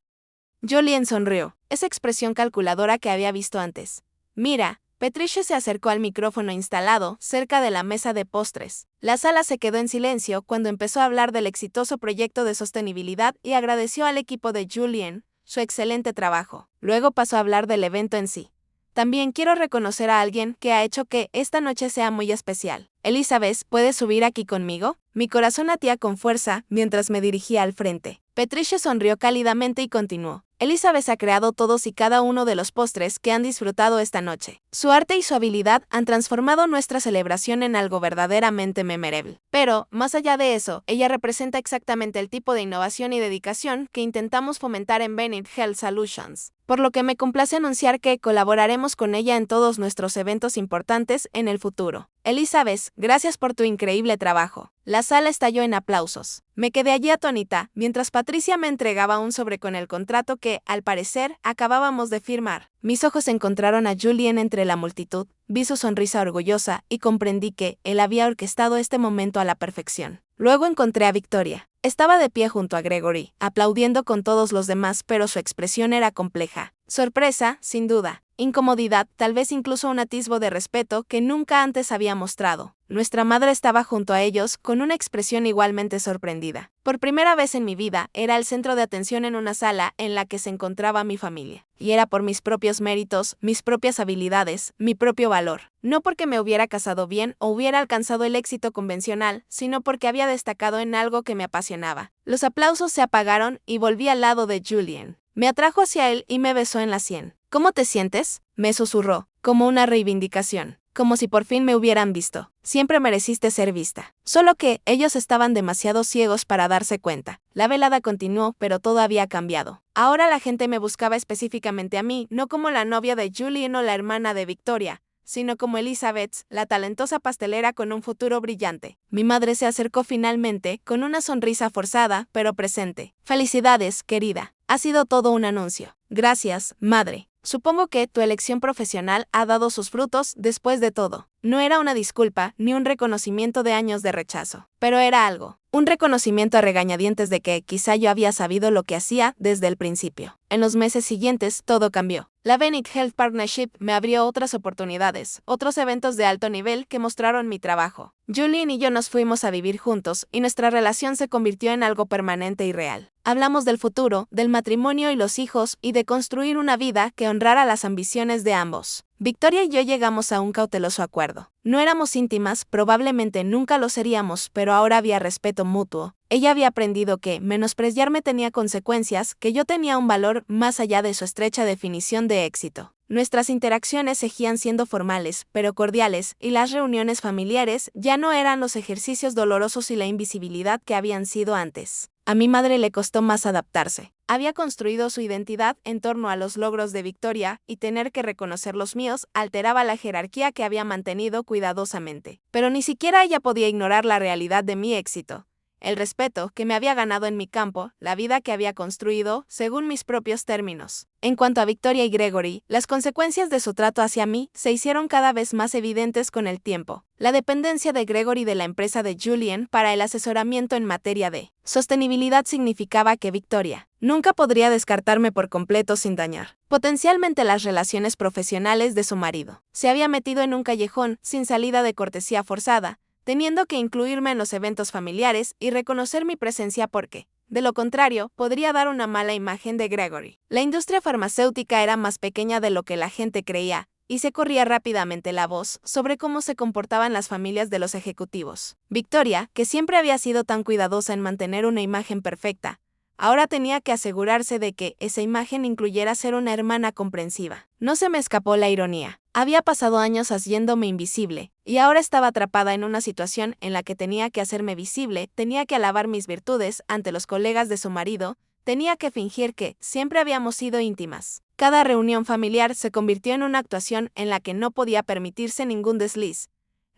Julian sonrió, esa expresión calculadora que había visto antes. Mira, Patricia se acercó al micrófono instalado cerca de la mesa de postres. La sala se quedó en silencio cuando empezó a hablar del exitoso proyecto de sostenibilidad y agradeció al equipo de Julian su excelente trabajo. Luego pasó a hablar del evento en sí. También quiero reconocer a alguien que ha hecho que esta noche sea muy especial. Elizabeth, ¿puedes subir aquí conmigo? Mi corazón latía con fuerza mientras me dirigía al frente. Patricia sonrió cálidamente y continuó. Elizabeth ha creado todos y cada uno de los postres que han disfrutado esta noche. Su arte y su habilidad han transformado nuestra celebración en algo verdaderamente memorable. Pero, más allá de eso, ella representa exactamente el tipo de innovación y dedicación que intentamos fomentar en Bennett Health Solutions. Por lo que me complace anunciar que colaboraremos con ella en todos nuestros eventos importantes en el futuro. Elizabeth, gracias por tu increíble trabajo. La sala estalló en aplausos. Me quedé allí atónita, mientras Patricia me entregaba un sobre con el contrato que, al parecer, acabábamos de firmar. Mis ojos encontraron a Julian entre la multitud, vi su sonrisa orgullosa y comprendí que él había orquestado este momento a la perfección. Luego encontré a Victoria. Estaba de pie junto a Gregory, aplaudiendo con todos los demás, pero su expresión era compleja. Sorpresa, sin duda. Incomodidad, tal vez incluso un atisbo de respeto que nunca antes había mostrado. Nuestra madre estaba junto a ellos con una expresión igualmente sorprendida. Por primera vez en mi vida, era el centro de atención en una sala en la que se encontraba mi familia. Y era por mis propios méritos, mis propias habilidades, mi propio valor. No porque me hubiera casado bien o hubiera alcanzado el éxito convencional, sino porque había destacado en algo que me apasionaba. Los aplausos se apagaron y volví al lado de Julian. Me atrajo hacia él y me besó en la sien. ¿Cómo te sientes?, me susurró, como una reivindicación, como si por fin me hubieran visto. Siempre mereciste ser vista. Solo que ellos estaban demasiado ciegos para darse cuenta. La velada continuó, pero todo había cambiado. Ahora la gente me buscaba específicamente a mí, no como la novia de Julian o la hermana de Victoria, sino como Elizabeth, la talentosa pastelera con un futuro brillante. Mi madre se acercó finalmente, con una sonrisa forzada, pero presente. Felicidades, querida. Ha sido todo un anuncio. Gracias, madre. Supongo que tu elección profesional ha dado sus frutos después de todo. No era una disculpa ni un reconocimiento de años de rechazo, pero era algo. Un reconocimiento a regañadientes de que quizá yo había sabido lo que hacía desde el principio. En los meses siguientes, todo cambió. La Bennett Health Partnership me abrió otras oportunidades, otros eventos de alto nivel que mostraron mi trabajo. Julian y yo nos fuimos a vivir juntos y nuestra relación se convirtió en algo permanente y real. Hablamos del futuro, del matrimonio y los hijos y de construir una vida que honrara las ambiciones de ambos. Victoria y yo llegamos a un cauteloso acuerdo. No éramos íntimas, probablemente nunca lo seríamos, pero ahora había respeto mutuo. Ella había aprendido que menospreciarme tenía consecuencias, que yo tenía un valor más allá de su estrecha definición de éxito. Nuestras interacciones seguían siendo formales, pero cordiales, y las reuniones familiares ya no eran los ejercicios dolorosos y la invisibilidad que habían sido antes. A mi madre le costó más adaptarse. Había construido su identidad en torno a los logros de Victoria, y tener que reconocer los míos alteraba la jerarquía que había mantenido cuidadosamente. Pero ni siquiera ella podía ignorar la realidad de mi éxito. El respeto que me había ganado en mi campo, la vida que había construido, según mis propios términos. En cuanto a Victoria y Gregory, las consecuencias de su trato hacia mí se hicieron cada vez más evidentes con el tiempo. La dependencia de Gregory de la empresa de Julian para el asesoramiento en materia de sostenibilidad significaba que Victoria nunca podría descartarme por completo sin dañar potencialmente las relaciones profesionales de su marido. Se había metido en un callejón sin salida de cortesía forzada, teniendo que incluirme en los eventos familiares y reconocer mi presencia porque, de lo contrario, podría dar una mala imagen de Gregory. La industria farmacéutica era más pequeña de lo que la gente creía, y se corría rápidamente la voz sobre cómo se comportaban las familias de los ejecutivos. Victoria, que siempre había sido tan cuidadosa en mantener una imagen perfecta, ahora tenía que asegurarse de que esa imagen incluyera ser una hermana comprensiva. No se me escapó la ironía. Había pasado años haciéndome invisible, y ahora estaba atrapada en una situación en la que tenía que hacerme visible, tenía que alabar mis virtudes ante los colegas de su marido, tenía que fingir que siempre habíamos sido íntimas. Cada reunión familiar se convirtió en una actuación en la que no podía permitirse ningún desliz.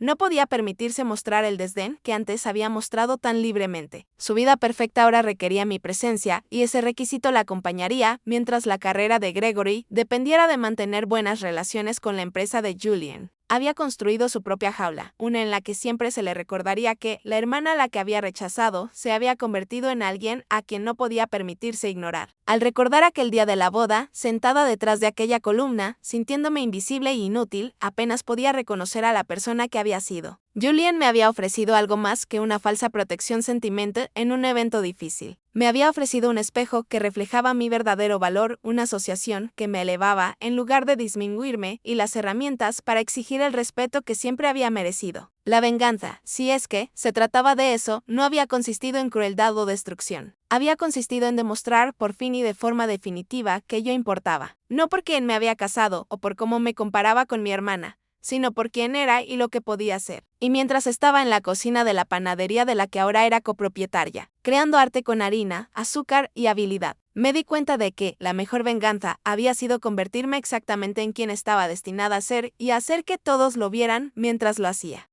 No podía permitirse mostrar el desdén que antes había mostrado tan libremente. Su vida perfecta ahora requería mi presencia, y ese requisito la acompañaría mientras la carrera de Gregory dependiera de mantener buenas relaciones con la empresa de Julian. Había construido su propia jaula, una en la que siempre se le recordaría que la hermana a la que había rechazado se había convertido en alguien a quien no podía permitirse ignorar. Al recordar aquel día de la boda, sentada detrás de aquella columna, sintiéndome invisible e inútil, apenas podía reconocer a la persona que había sido. Julian me había ofrecido algo más que una falsa protección sentimental en un evento difícil. Me había ofrecido un espejo que reflejaba mi verdadero valor, una asociación que me elevaba en lugar de disminuirme, y las herramientas para exigir el respeto que siempre había merecido. La venganza, si es que se trataba de eso, no había consistido en crueldad o destrucción. Había consistido en demostrar por fin y de forma definitiva que yo importaba. No por quién me había casado o por cómo me comparaba con mi hermana, sino por quién era y lo que podía ser. Y mientras estaba en la cocina de la panadería de la que ahora era copropietaria, creando arte con harina, azúcar y habilidad, me di cuenta de que la mejor venganza había sido convertirme exactamente en quien estaba destinada a ser y hacer que todos lo vieran mientras lo hacía.